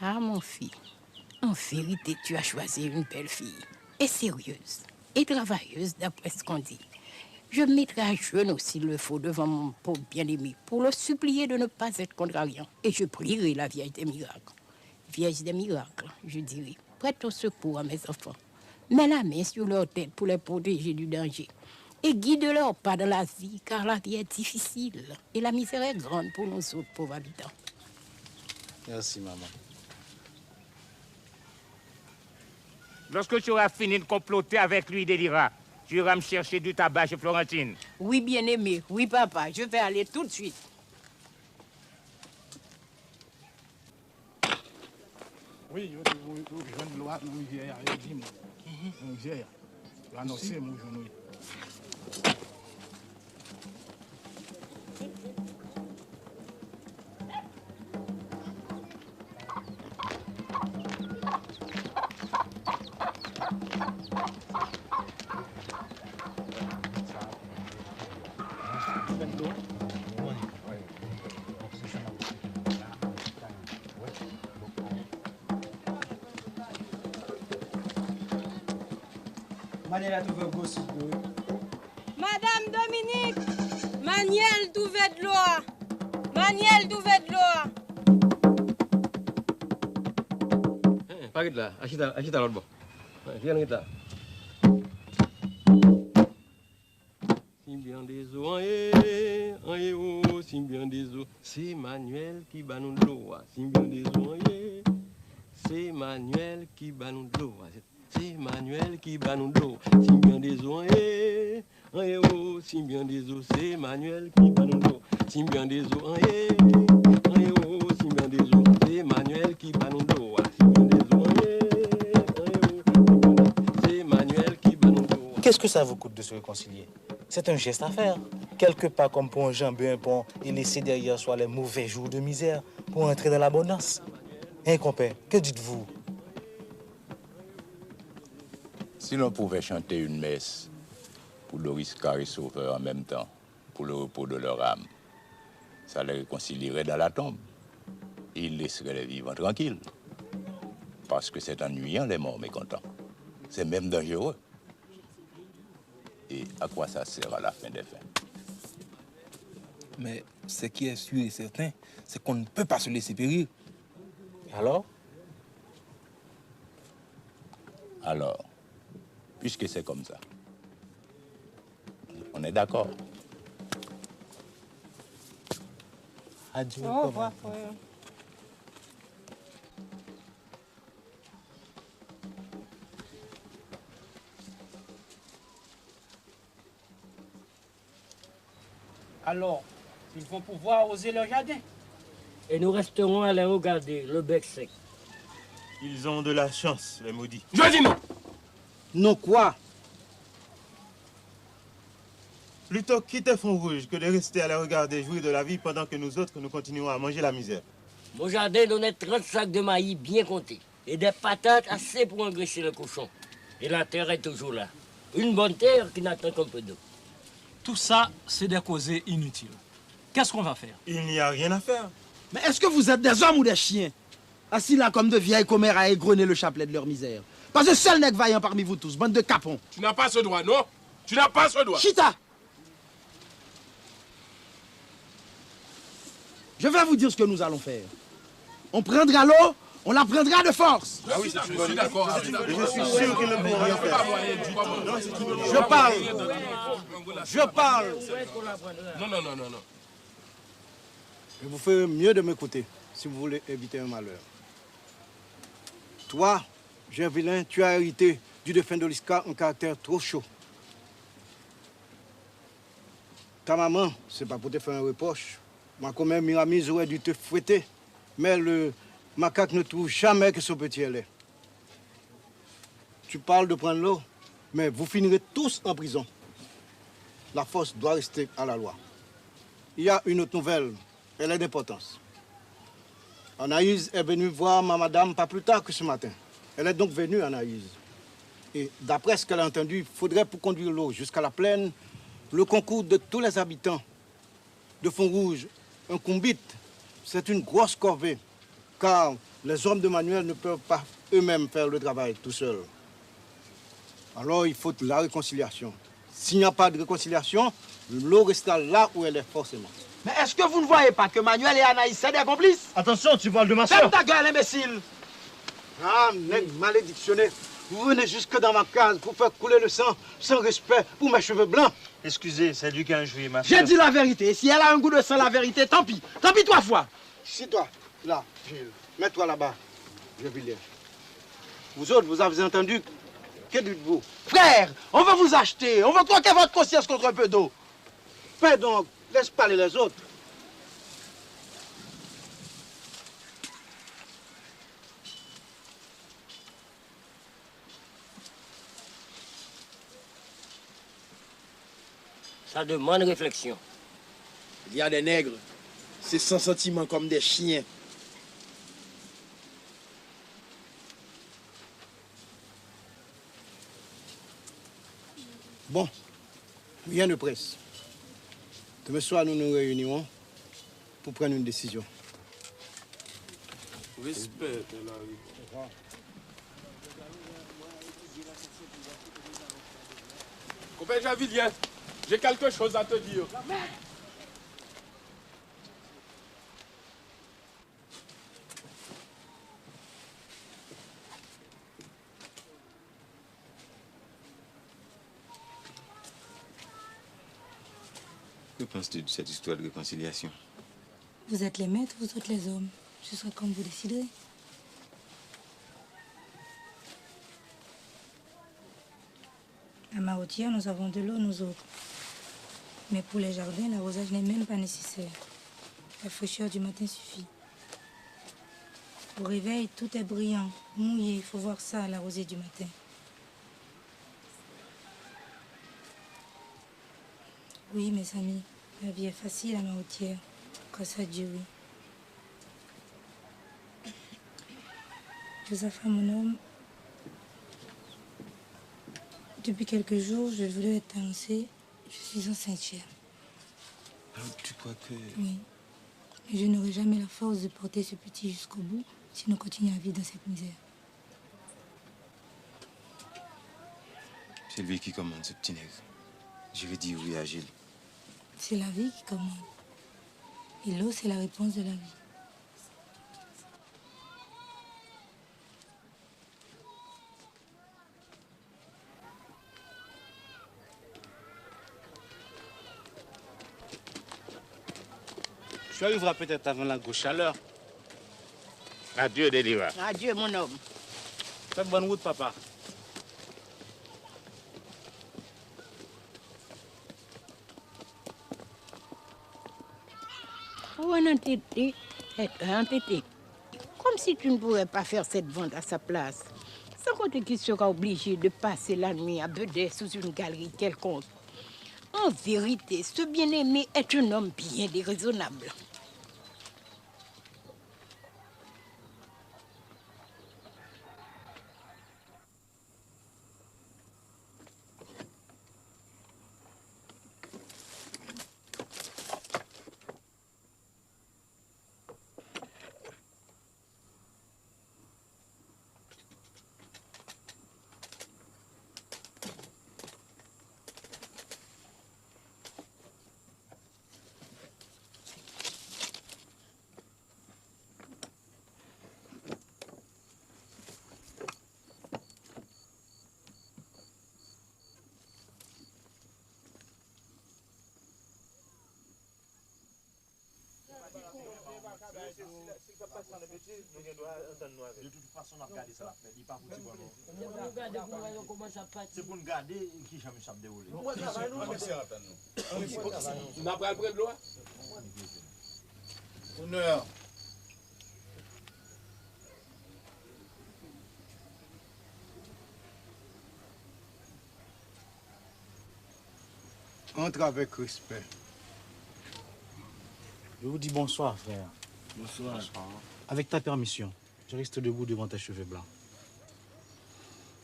Ah, mon fils, en vérité, tu as choisi une belle fille. Et sérieuse, et travailleuse, d'après ce qu'on dit. Je me mettrai à genoux s'il le faut devant mon pauvre bien-aimé pour le supplier de ne pas être contrariant. Et je prierai la Vierge des miracles. Vierge des miracles, je dirai. Prête au secours à mes enfants. Mets la main sur leur tête pour les protéger du danger. Et guide-leur pas dans la vie, car la vie est difficile. Et la misère est grande pour nos autres pauvres habitants. Merci, maman. Lorsque tu auras fini de comploter avec lui, Délira, tu iras me chercher du tabac chez Florentine. Oui, bien-aimé. Oui, papa. Je vais aller tout de suite. Oui, je viens de loi dans la rivière, il dit, moi. Dans la rivière. Je vais annoncer, moi, je vais. Madame Dominique, Maniel d'ouvert de loi. Maniel d'ouvert de loi. Pas là, achita l'autre bord. Viens là. Simbian des eaux, oh, Simbian des eaux. C'est Manuel qui bat nous de l'eau. Simbian des eaux, c'est Manuel qui bat nous de l'eau. C'est Manuel qui bat nous de l'eau. Simbian des eaux, oh, Simbian des eaux. C'est Manuel qui bat nous de l'eau. Simbian des eaux, oh, Simbian des eaux. C'est Manuel qui bat nous de l'eau. Simbian des eaux, c'est Manuel qui bat nous de l'eau. Qu'est-ce que ça vous coûte de se réconcilier? C'est un geste à faire. Quelque part comme pour enjamber un pont et laisser derrière soi les mauvais jours de misère pour entrer dans l'abondance. Hein, compère, que dites-vous? Si l'on pouvait chanter une messe pour Doris Carré Sauveur en même temps, pour le repos de leur âme, ça les réconcilierait dans la tombe. Ils laisseraient les vivants tranquilles. Parce que c'est ennuyant, les morts mécontents. C'est même dangereux. Et à quoi ça sert à la fin des fins? Mais ce qui est sûr et certain, c'est qu'on ne peut pas se laisser périr. Alors? Alors, puisque c'est comme ça, on est d'accord. Adieu. Au revoir, frère. Alors, ils vont pouvoir oser leur jardin. Et nous resterons à les regarder, le bec sec. Ils ont de la chance, les maudits. Je dis non. Non quoi? Plutôt quitter Font-Rouge que de rester à les regarder jouir de la vie pendant que nous autres, nous continuons à manger la misère. Mon jardin donnait 30 sacs de maïs bien comptés et des patates assez pour engraisser le cochon. Et la terre est toujours là. Une bonne terre qui n'attend qu'un peu d'eau. Tout ça, c'est des causées inutiles. Qu'est-ce qu'on va faire? Il n'y a rien à faire. Mais est-ce que vous êtes des hommes ou des chiens? Assis là comme de vieilles commères à égrener le chapelet de leur misère. Pas un seul nègre vaillant parmi vous tous, bande de capons. Tu n'as pas ce droit, non? Tu n'as pas ce droit. Chita! Je vais vous dire ce que nous allons faire. On prendra l'eau, on la prendra de force. Ah oui, je suis d'accord. Je suis sûr qu'ils ne pourront rien faire. Je parle. Je parle. Non. Il vous fait mieux de m'écouter si vous voulez éviter un malheur. Toi, jeune vilain, tu as hérité du défunt de Liska un caractère trop chaud. Ta maman, c'est pas pour te faire un reproche. Moi, quand même, Miramise aurait dû te fouetter. Mais le macaque ne trouve jamais que son petit lait. Tu parles de prendre l'eau, mais vous finirez tous en prison. La force doit rester à la loi. Il y a une autre nouvelle, elle est d'importance. Anaïs est venue voir ma madame pas plus tard que ce matin. Elle est donc venue, Anaïs. Et d'après ce qu'elle a entendu, il faudrait pour conduire l'eau jusqu'à la plaine, le concours de tous les habitants de Font-Rouge. Un combite, c'est une grosse corvée, car les hommes de Manuel ne peuvent pas eux-mêmes faire le travail tout seuls. Alors il faut la réconciliation. S'il n'y a pas de réconciliation, l'eau restera là où elle est forcément. Mais est-ce que vous ne voyez pas que Manuel et Anaïs, c'est des complices? Attention, tu parles de ma soeur. Ferme ta gueule, imbécile! Ah, nègre malédictionné. Vous venez jusque dans ma case pour faire couler le sang sans respect pour mes cheveux blancs. Excusez, c'est lui qui a injurié ma soeur. J'ai dit la vérité. Et si elle a un goût de sang, la vérité, tant pis. Tant pis 3 fois. Si toi, là, Gilles, mets-toi là-bas. Je vais lire. Vous autres, vous avez entendu? Que dites-vous? Frère, on veut vous acheter. On veut troquer votre conscience contre un peu d'eau. Fais donc, laisse parler les autres. Ça demande réflexion. Il y a des nègres, c'est sans sentiment comme des chiens. Bon, rien de presse. Demain soir, nous nous réunirons pour prendre une décision. Respect, Copain Javilien, j'ai quelque chose à te dire. Que penses-tu de cette histoire de réconciliation? Vous êtes les maîtres, vous êtes les hommes. Je serai comme vous déciderez. À Marotière, nous avons de l'eau, nous autres. Mais pour les jardins, l'arrosage n'est même pas nécessaire. La fraîcheur du matin suffit. Au réveil, tout est brillant, mouillé. Il faut voir ça à la rosée du matin. Oui, mes amis, la vie est facile à Marotière. Grâce à Dieu, oui. Josaphat, mon homme, depuis quelques jours, je voulais être annoncée. Je suis enceinte, chère. Alors, tu crois que... Oui. Mais je n'aurai jamais la force de porter ce petit jusqu'au bout si nous continuons à vivre dans cette misère. C'est lui qui commande, ce petit nègre. Je vais dire oui à Gilles. C'est la vie qui commande. Et l'eau, c'est la réponse de la vie. Tu arriveras peut-être avant la grosse chaleur. Adieu, Deliva. Adieu, mon homme. Faites bonne route, papa. Oh, un entêté. Comme si tu ne pourrais pas faire cette vente à sa place. Sans compter qu'il sera obligé de passer la nuit à Bedès sous une galerie quelconque. En vérité, ce bien-aimé est un homme bien déraisonnable. De toute façon, on a regardé ça la fête. Il pas pour C'est pour nous garder qui jamais ça déroulé. On n'a pas le prêt de loi. Honneur. Entre avec respect. Je vous dis bonsoir, frère. Bonsoir. Avec ta permission, je reste debout devant tes cheveux blancs.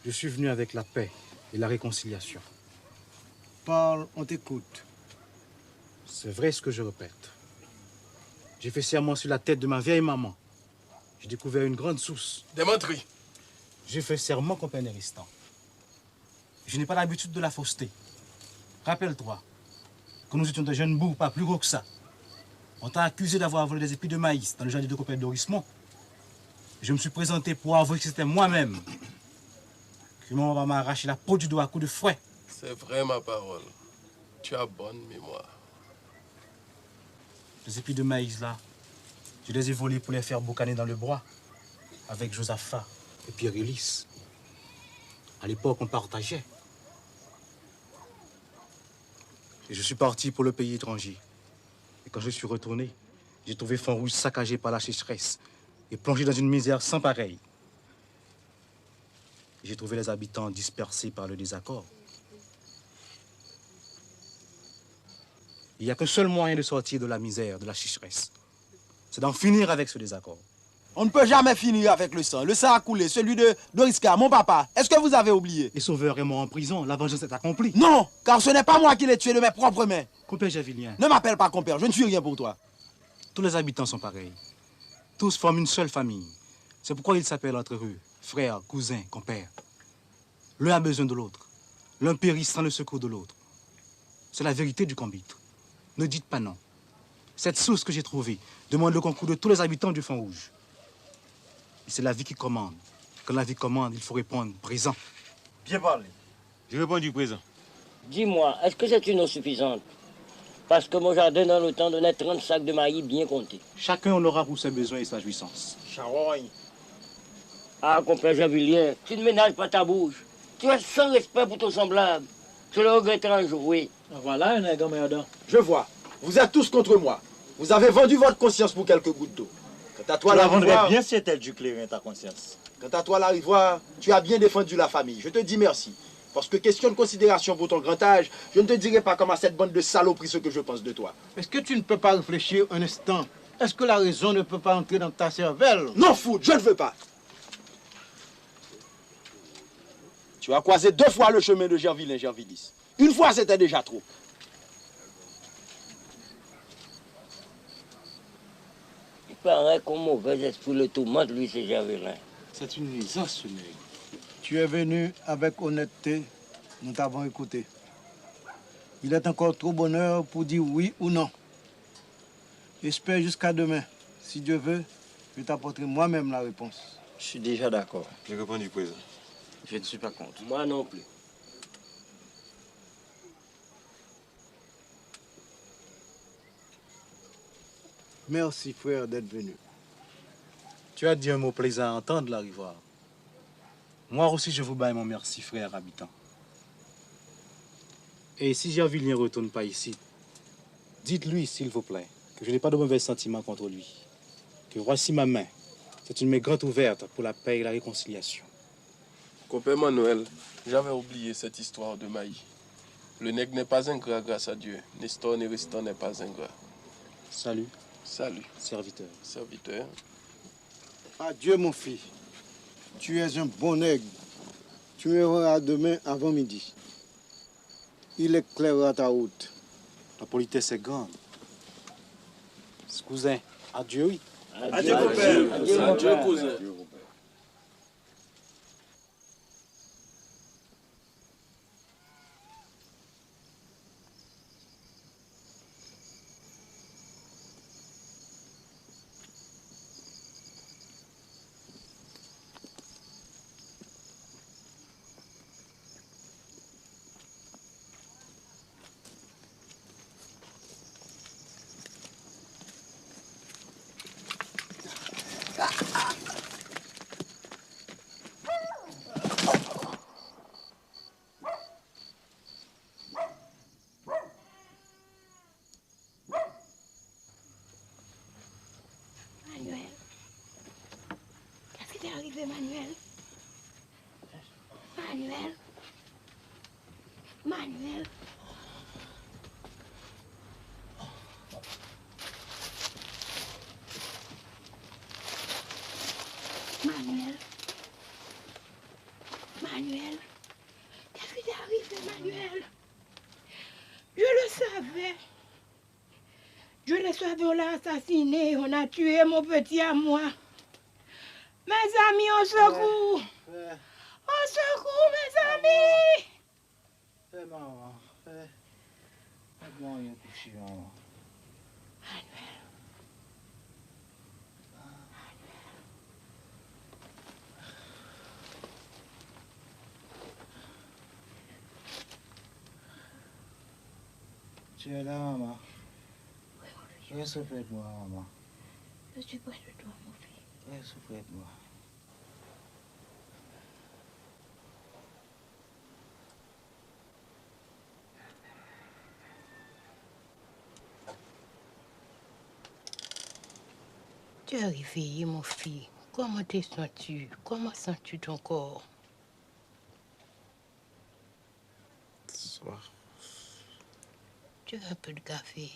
Je suis venu avec la paix et la réconciliation. Parle, on t'écoute. C'est vrai ce que je répète. J'ai fait serment sur la tête de ma vieille maman. J'ai découvert une grande source. Des menteries. J'ai fait serment comme un restant. Je n'ai pas l'habitude de la fausseté. Rappelle-toi que nous étions des jeunes bourgs, pas plus gros que ça. On t'a accusé d'avoir volé des épis de maïs dans le jardin de copain d'Orismont. Je me suis présenté pour avouer que c'était moi-même. Que maman m'a arraché la peau du doigt à coups de fouet. C'est vrai ma parole. Tu as bonne mémoire. Les épis de maïs là, je les ai volés pour les faire boucaner dans le bois. Avec Josaphat et Pierre-Élise. À l'époque, on partageait. Et je suis parti pour le pays étranger. Et quand je suis retourné, j'ai trouvé Font-Rouge saccagé par la sécheresse et plongé dans une misère sans pareille. J'ai trouvé les habitants dispersés par le désaccord. Il n'y a qu'un seul moyen de sortir de la misère, de la sécheresse. C'est d'en finir avec ce désaccord. On ne peut jamais finir avec le sang. Le sang a coulé, celui de Doriska, mon papa. Est-ce que vous avez oublié? Et Sauveur est mort en prison, la vengeance est accomplie. Non, car ce n'est pas moi qui l'ai tué de mes propres mains. Compère Javilien. Ne m'appelle pas compère, je ne suis rien pour toi. Tous les habitants sont pareils. Tous forment une seule famille. C'est pourquoi ils s'appellent entre eux frères, cousins, compères. L'un a besoin de l'autre. L'un périt sans le secours de l'autre. C'est la vérité du Combit. Ne dites pas non. Cette source que j'ai trouvée demande le concours de tous les habitants du Fond Rouge. Et c'est la vie qui commande. Quand la vie commande, il faut répondre présent. Bien parlé. J'ai répondu présent. Dis-moi, est-ce que c'est une eau suffisante? Parce que mon jardin dans le temps donnait 30 sacs de maïs bien comptés. Chacun en aura pour ses besoins et sa jouissance. Charogne. Ah, compère Javilien, tu ne ménages pas ta bouche. Tu es sans respect pour ton semblable. Je le regretterai un jour, oui. Voilà un nègre merdant. Je vois. Vous êtes tous contre moi. Vous avez vendu votre conscience pour quelques gouttes d'eau. Quant à toi, la vendrais bien si elle du clairin, ta conscience. Quant à toi, l'Arivoire, tu as bien défendu la famille. Je te dis merci. Parce que question de considération pour ton grand âge, je ne te dirai pas comme à cette bande de saloperies ce que je pense de toi. Est-ce que tu ne peux pas réfléchir un instant? Est-ce que la raison ne peut pas entrer dans ta cervelle? Non, foot, je ne veux pas. Tu as croisé 2 fois le chemin de Gerville et Gervillis. Une fois, c'était déjà trop. Il paraît qu'un mauvais esprit le tourmente, lui, c'est Gervelin. C'est une nuisance, ce nègre. Tu es venu avec honnêteté, nous t'avons écouté. Il est encore trop bonheur pour dire oui ou non. Espère jusqu'à demain. Si Dieu veut, je t'apporterai moi-même la réponse. Je suis déjà d'accord. J'ai répondu présent. Je ne suis pas contre. Moi non plus. Merci, frère, d'être venu. Tu as dit un mot plaisant à entendre, l'Arivoire. Moi aussi, je vous baille mon merci, frère habitant. Et si Gervilien ne retourne pas ici, dites-lui, s'il vous plaît, que je n'ai pas de mauvais sentiments contre lui. Que voici ma main. C'est une main grande ouverte pour la paix et la réconciliation. Compère Manuel, j'avais oublié cette histoire de Maï. Le nègre n'est pas ingrat grâce à Dieu. Nestor Néristan n'est pas ingrat. Salut. Salut. Serviteur. Serviteur. Adieu, mon fils. Tu es un bon nègre. Tu me verras demain avant midi. Il éclairera ta route. La politesse est grande. Cousin, adieu, oui. Adieu, mon père. Adieu, cousin. Manuel. Qu'est-ce qui t'est arrivé, Manuel? Manuel. Manuel. Manuel. Manuel. Qu'est-ce qui t'est arrivé, Manuel? Je le savais. Je le savais, on l'a assassiné, on a tué mon petit à moi. Mes amis, au secours! Au secours, mes amis! Maman, fais-moi un coucher, maman. Tu es là, maman. Reste auprès de moi, maman. Je suis près de toi, mon fils. Reste auprès de moi. Tu es réveillé, mon fils. Comment te sens-tu? Comment sens-tu ton corps? Soir. Tu veux un peu de café?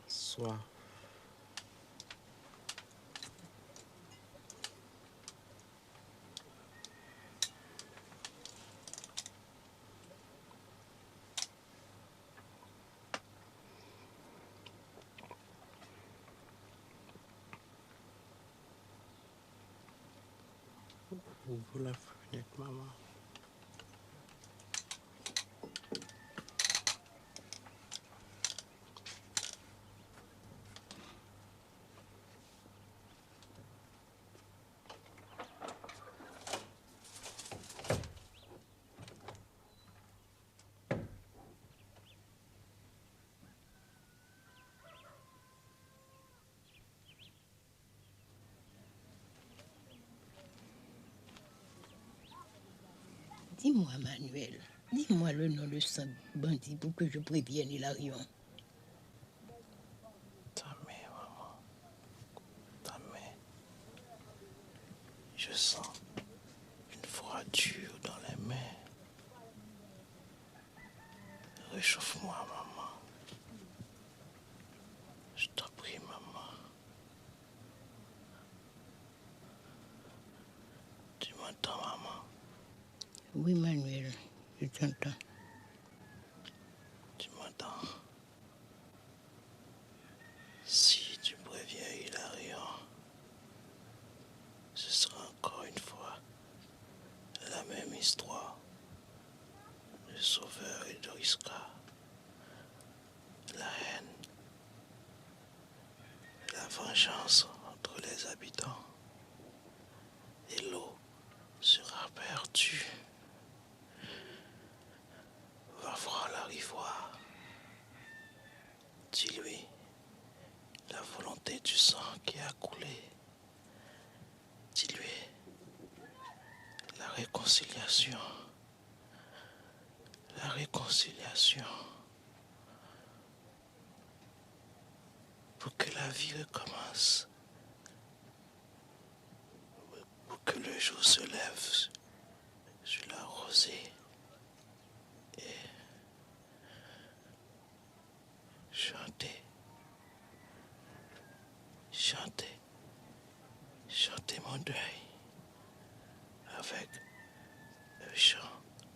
Soif. Ouvre la fenêtre, maman. Dis-moi, Manuel, dis-moi le nom de ce bandit pour que je prévienne Hilarion. Ta main, maman. Ta main. Je sens une froidure dans les mains. Réchauffe-moi, maman. Je t'en prie, maman. Tu m'entends, maman? Oui, Manuel, je t'entends. Tu m'entends? Si tu préviens Hilarion, ce sera encore une fois la même histoire. Le Sauveur et Doriska. La haine. La vengeance entre les habitants. Et l'eau sera perdue. Va voir la rivoire. Dis-lui la volonté du sang qui a coulé. Dis-lui la réconciliation. La réconciliation. Pour que la vie recommence. Pour que le jour se lève sur la rosée. Chantez, chantez, chantez mon deuil avec le chant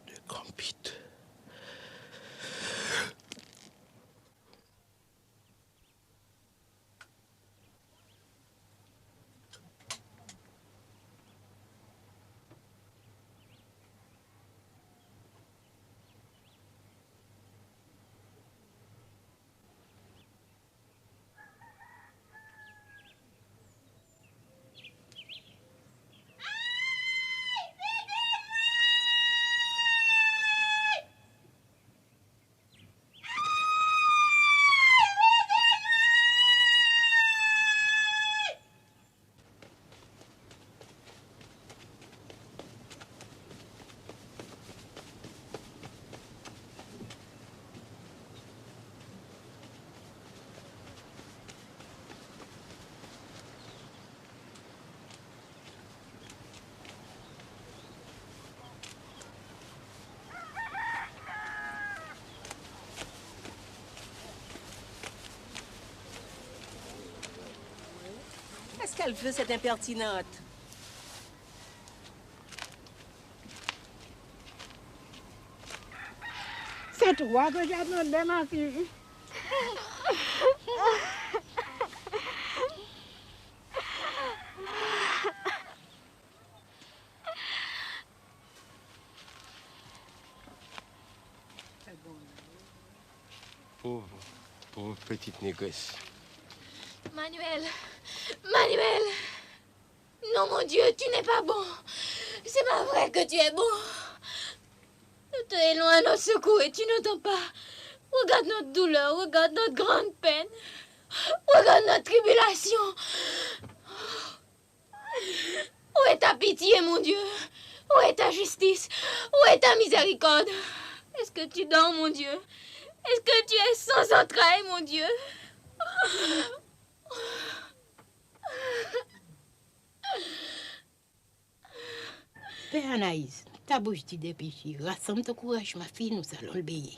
de Compite. Qu'est-ce qu'elle veut, cette impertinente? C'est toi que j'attendais, ma fille. Pauvre petite négresse. Manuel, Manuel, non mon Dieu, tu n'es pas bon. C'est pas vrai que tu es bon. Nous te élons à notre secours et tu n'entends pas. Regarde notre douleur, regarde notre grande peine. Regarde notre tribulation. Où est ta pitié, mon Dieu? Où est ta justice? Où est ta miséricorde? Est-ce que tu dors, mon Dieu? Est-ce que tu es sans entrailles, mon Dieu? Père Anaïs, Ta bouche dit des péchés. Rassemble ton courage, ma fille, nous allons le payer.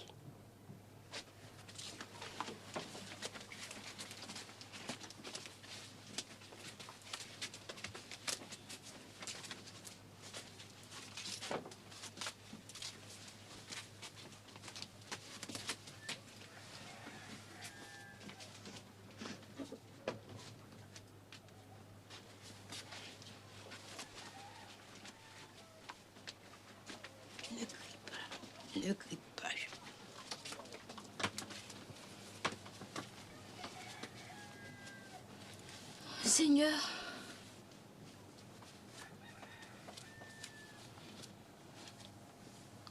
Ne crie pas. Seigneur,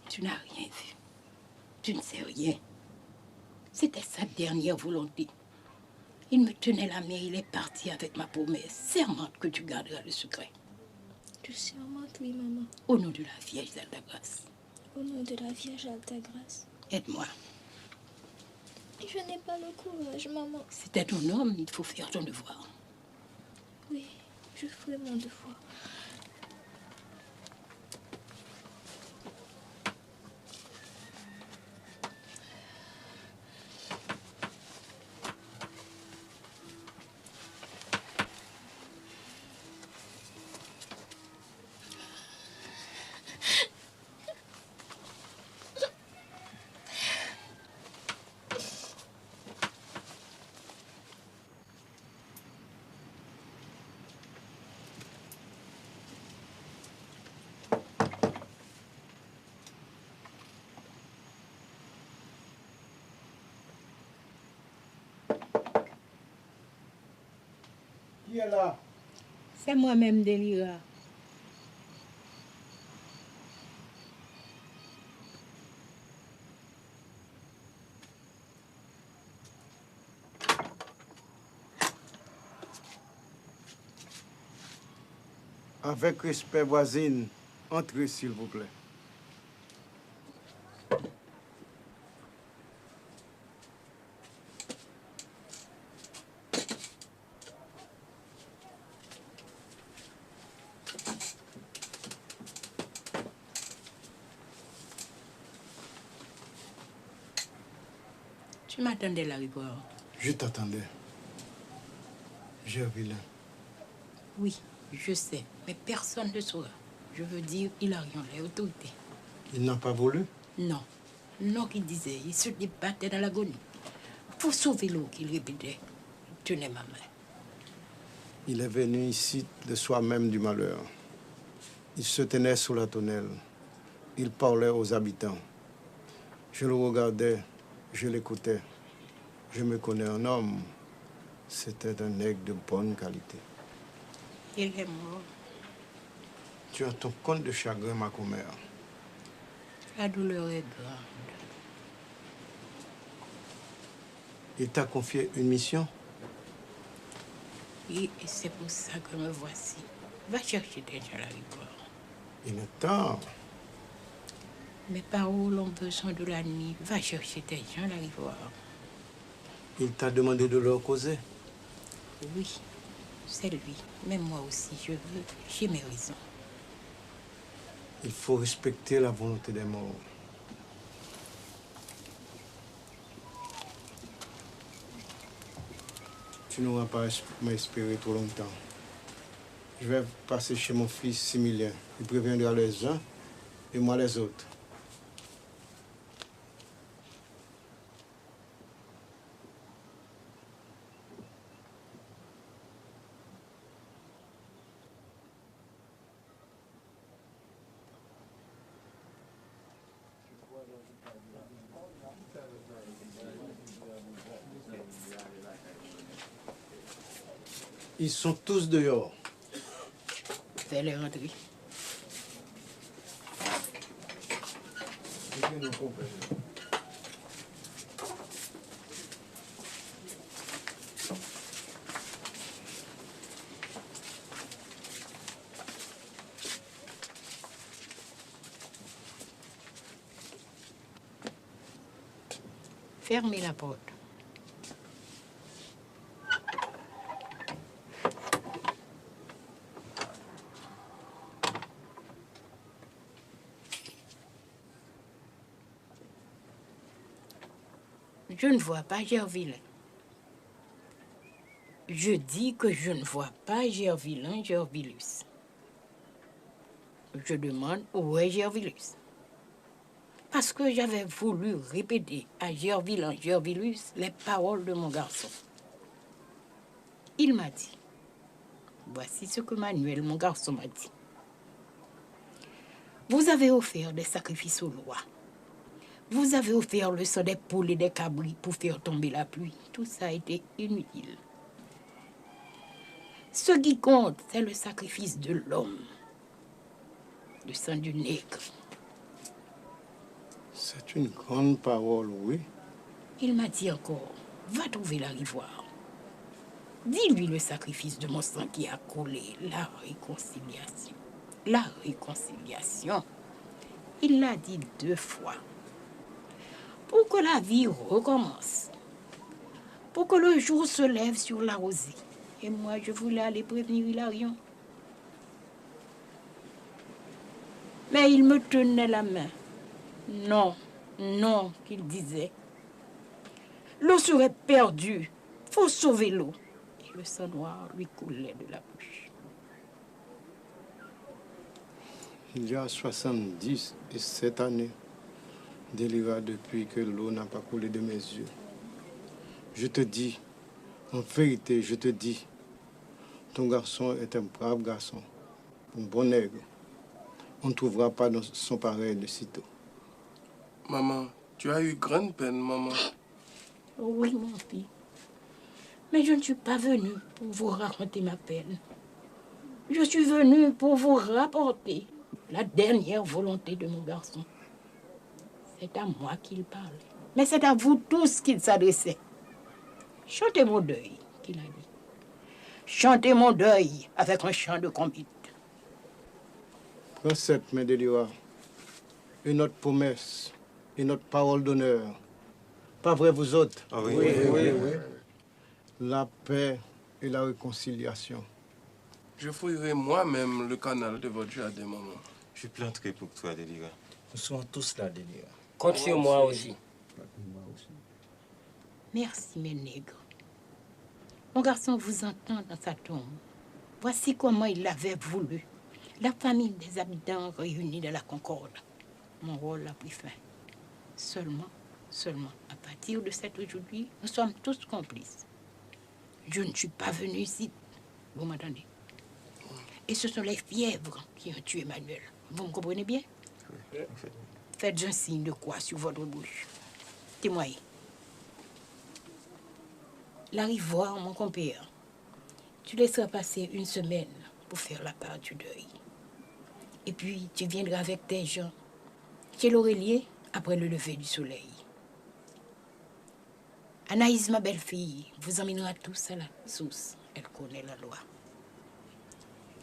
tu n'as rien vu. Tu ne sais rien. C'était sa dernière volonté. Il me tenait la main, il est parti avec ma promesse. Sermente que tu garderas le secret. je sermente, oui, maman. Au nom de la Vierge Alta-Grâce. Au nom de la Vierge Alta-Grâce. Aide-moi. Je n'ai pas le courage, maman. C'était ton homme, il faut faire ton devoir. Oui, je ferai mon devoir. Qui est là? C'est moi-même, Délira. Avec respect, voisine, entrez s'il vous plaît. Tu m'attendais là, Rigor? Je t'attendais. J'ai vilain. Oui, je sais, mais personne ne saura. Je veux dire, il a rien, les autorités. Il n'a pas volé? Non. Non, qu'il disait, il se débattait dans l'agonie. Pour sauver l'eau, qu'il répétait. Il tenait ma main. Il est venu ici de soi-même du malheur. Il se tenait sous la tonnelle. Il parlait aux habitants. Je le regardais, je l'écoutais. Je me connais un homme. C'était un nègre de bonne qualité. Il est mort. Tu as ton compte de chagrin, ma commère. La douleur est grande. Il t'a confié une mission? Oui, et c'est pour ça que me voici. Va chercher des gens à la Rigor. Il est tard. Mes paroles ont besoin de la nuit. Va chercher des gens à la Rigor. Il t'a demandé de leur causer? Oui, c'est lui. Mais moi aussi, je veux. J'ai mes raisons. Il faut respecter la volonté des morts. Tu n'auras pas m'espérer trop longtemps. Je vais passer chez mon fils Similien. Il préviendra les uns et moi les autres. Ils sont tous dehors. Fais les rentrer. Fermez la porte. Je ne vois pas Gervillain. Je dis que je ne vois pas Gervillain Gervillus. Je demande où est Gervillus. Parce que j'avais voulu répéter à Gervillain Gervillus les paroles de mon garçon. Il m'a dit, voici ce que Manuel, mon garçon, m'a dit. Vous avez offert des sacrifices aux lois. Vous avez offert le sang des poules et des cabris pour faire tomber la pluie. Tout ça a été inutile. Ce qui compte, c'est le sacrifice de l'homme. Le sang du nègre. C'est une grande parole, oui. Il m'a dit encore, va trouver la rivoire. Dis-lui le sacrifice de mon sang qui a coulé, la réconciliation. La réconciliation. Il l'a dit 2 fois. Pour que la vie recommence. Pour que le jour se lève sur la rosée. Et moi, je voulais aller prévenir Hilarion. Mais il me tenait la main. Non, non, qu'il disait. L'eau serait perdue. Faut sauver l'eau. Et le sang noir lui coulait de la bouche. Il y a 77 années, Délira, depuis que l'eau n'a pas coulé de mes yeux. Je te dis, en vérité, je te dis, ton garçon est un brave garçon, un bon nègre. On ne trouvera pas son pareil de sitôt. Maman, tu as eu grande peine, maman. Oui, mon fils. Mais je ne suis pas venue pour vous raconter ma peine. Je suis venue pour vous rapporter la dernière volonté de mon garçon. C'est à moi qu'il parlait. Mais c'est à vous tous qu'il s'adressait. Chantez mon deuil, qu'il a dit. Chantez mon deuil avec un chant de convite. Prends cette main, Délira, et notre promesse, et notre parole d'honneur. Pas vrai, vous autres? Ah oui. Oui. La paix et la réconciliation. Je fouillerai moi-même le canal de votre jardin, maman. Je planterai pour toi, Délira. Nous sommes tous là, Délira. Compte sur moi aussi. Merci, mes nègres. Mon garçon vous entend dans sa tombe. Voici comment il l'avait voulu. La famille des habitants réunis de la Concorde. Mon rôle a pris fin. Seulement, à partir de cet aujourd'hui, nous sommes tous complices. Je ne suis pas venu ici. Vous m'entendez? Et ce sont les fièvres qui ont tué Manuel. Vous me comprenez bien? Oui. Faites un signe de croix sur votre bouche. Témoignez. La rivoire, mon compère, tu laisseras passer 1 semaine pour faire la part du deuil. Et puis, tu viendras avec tes gens chez l'Aurélier après le lever du soleil. Anaïs, ma belle-fille, vous emmènera tous à la source. Elle connaît la loi.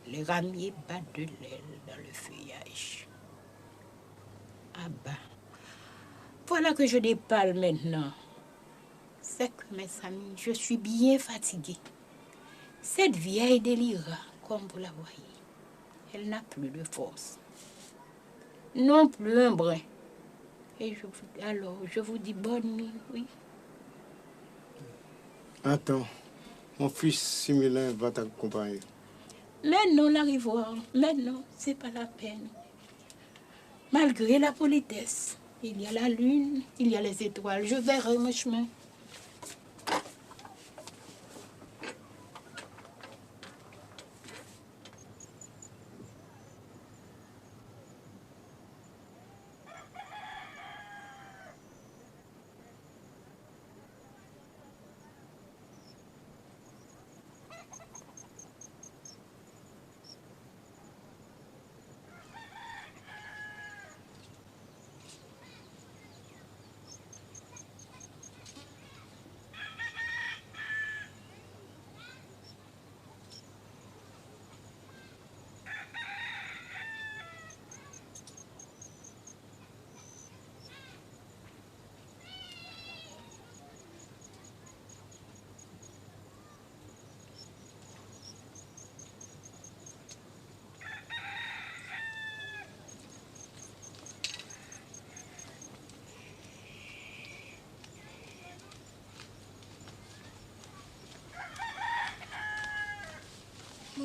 Les ramiers battent de l'aile dans le feuillage. Ah bah, voilà que je déparle maintenant. C'est que, mes amis, je suis bien fatiguée. Cette vieille Délira, comme vous la voyez, elle n'a plus de force. Non plus un brin. Et je vous dis bonne nuit, oui. Attends, mon fils Similin va t'accompagner. Mais non, la rivoire, mais non, c'est pas la peine. Malgré la politesse, il y a la lune, il y a les étoiles, je verrai mon chemin.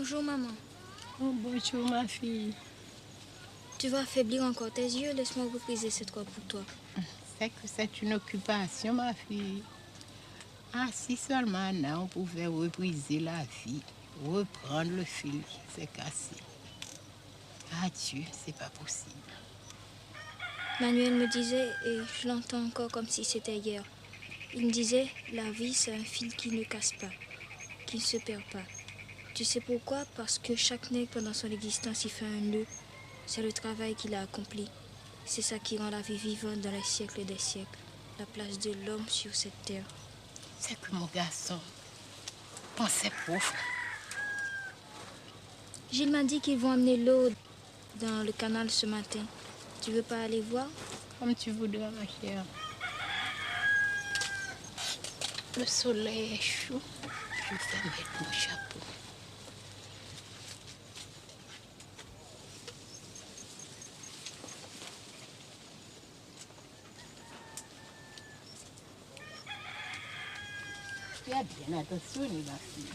Bonjour, maman. Oh, bonjour, ma fille. Tu vas affaiblir encore tes yeux. Laisse-moi repriser cette robe pour toi. C'est que c'est une occupation, ma fille. Ah, si seulement on pouvait repriser la vie, reprendre le fil qui s'est cassé. Adieu, c'est pas possible. Manuel me disait, et je l'entends encore comme si c'était hier, il me disait, la vie c'est un fil qui ne casse pas, qui ne se perd pas. Tu sais pourquoi? Parce que chaque nègre pendant son existence il fait un nœud. C'est le travail qu'il a accompli. C'est ça qui rend la vie vivante dans les siècles des siècles. La place de l'homme sur cette terre. C'est que mon garçon pensait profond. Gilles m'a dit qu'ils vont amener l'eau dans le canal ce matin. Tu veux pas aller voir? Comme tu voudras, ma chère. Le soleil est chaud. Je vais mettre mon chapeau. Fais bien attention, ma fille.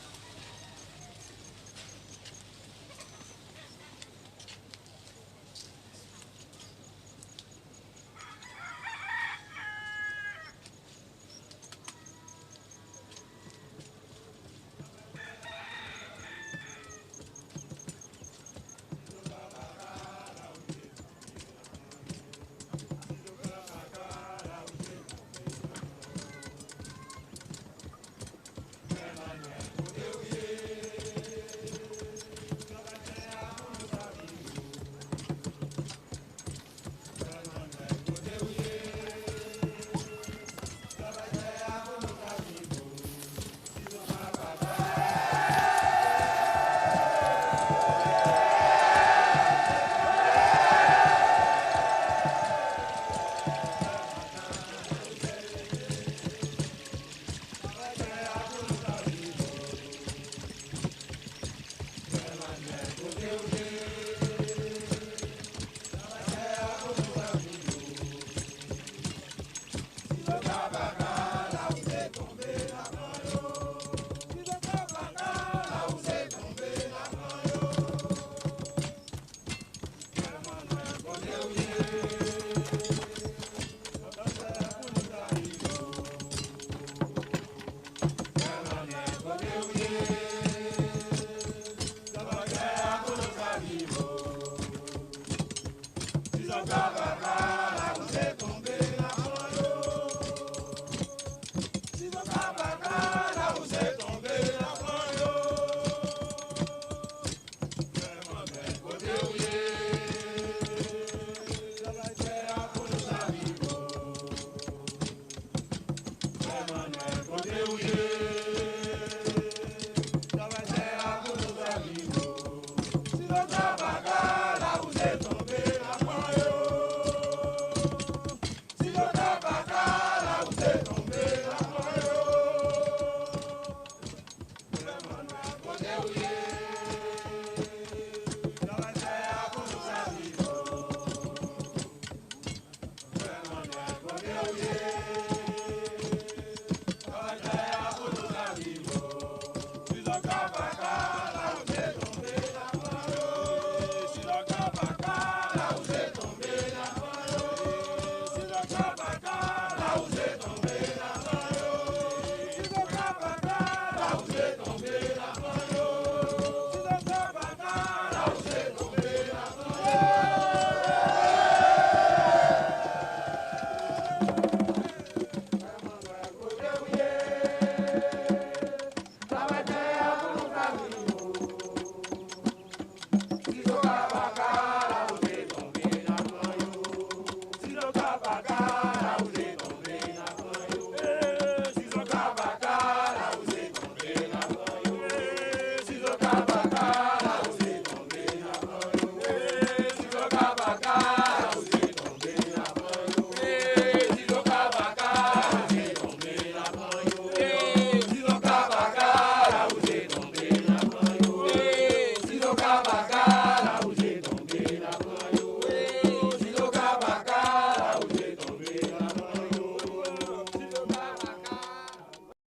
Emmanuel, côté où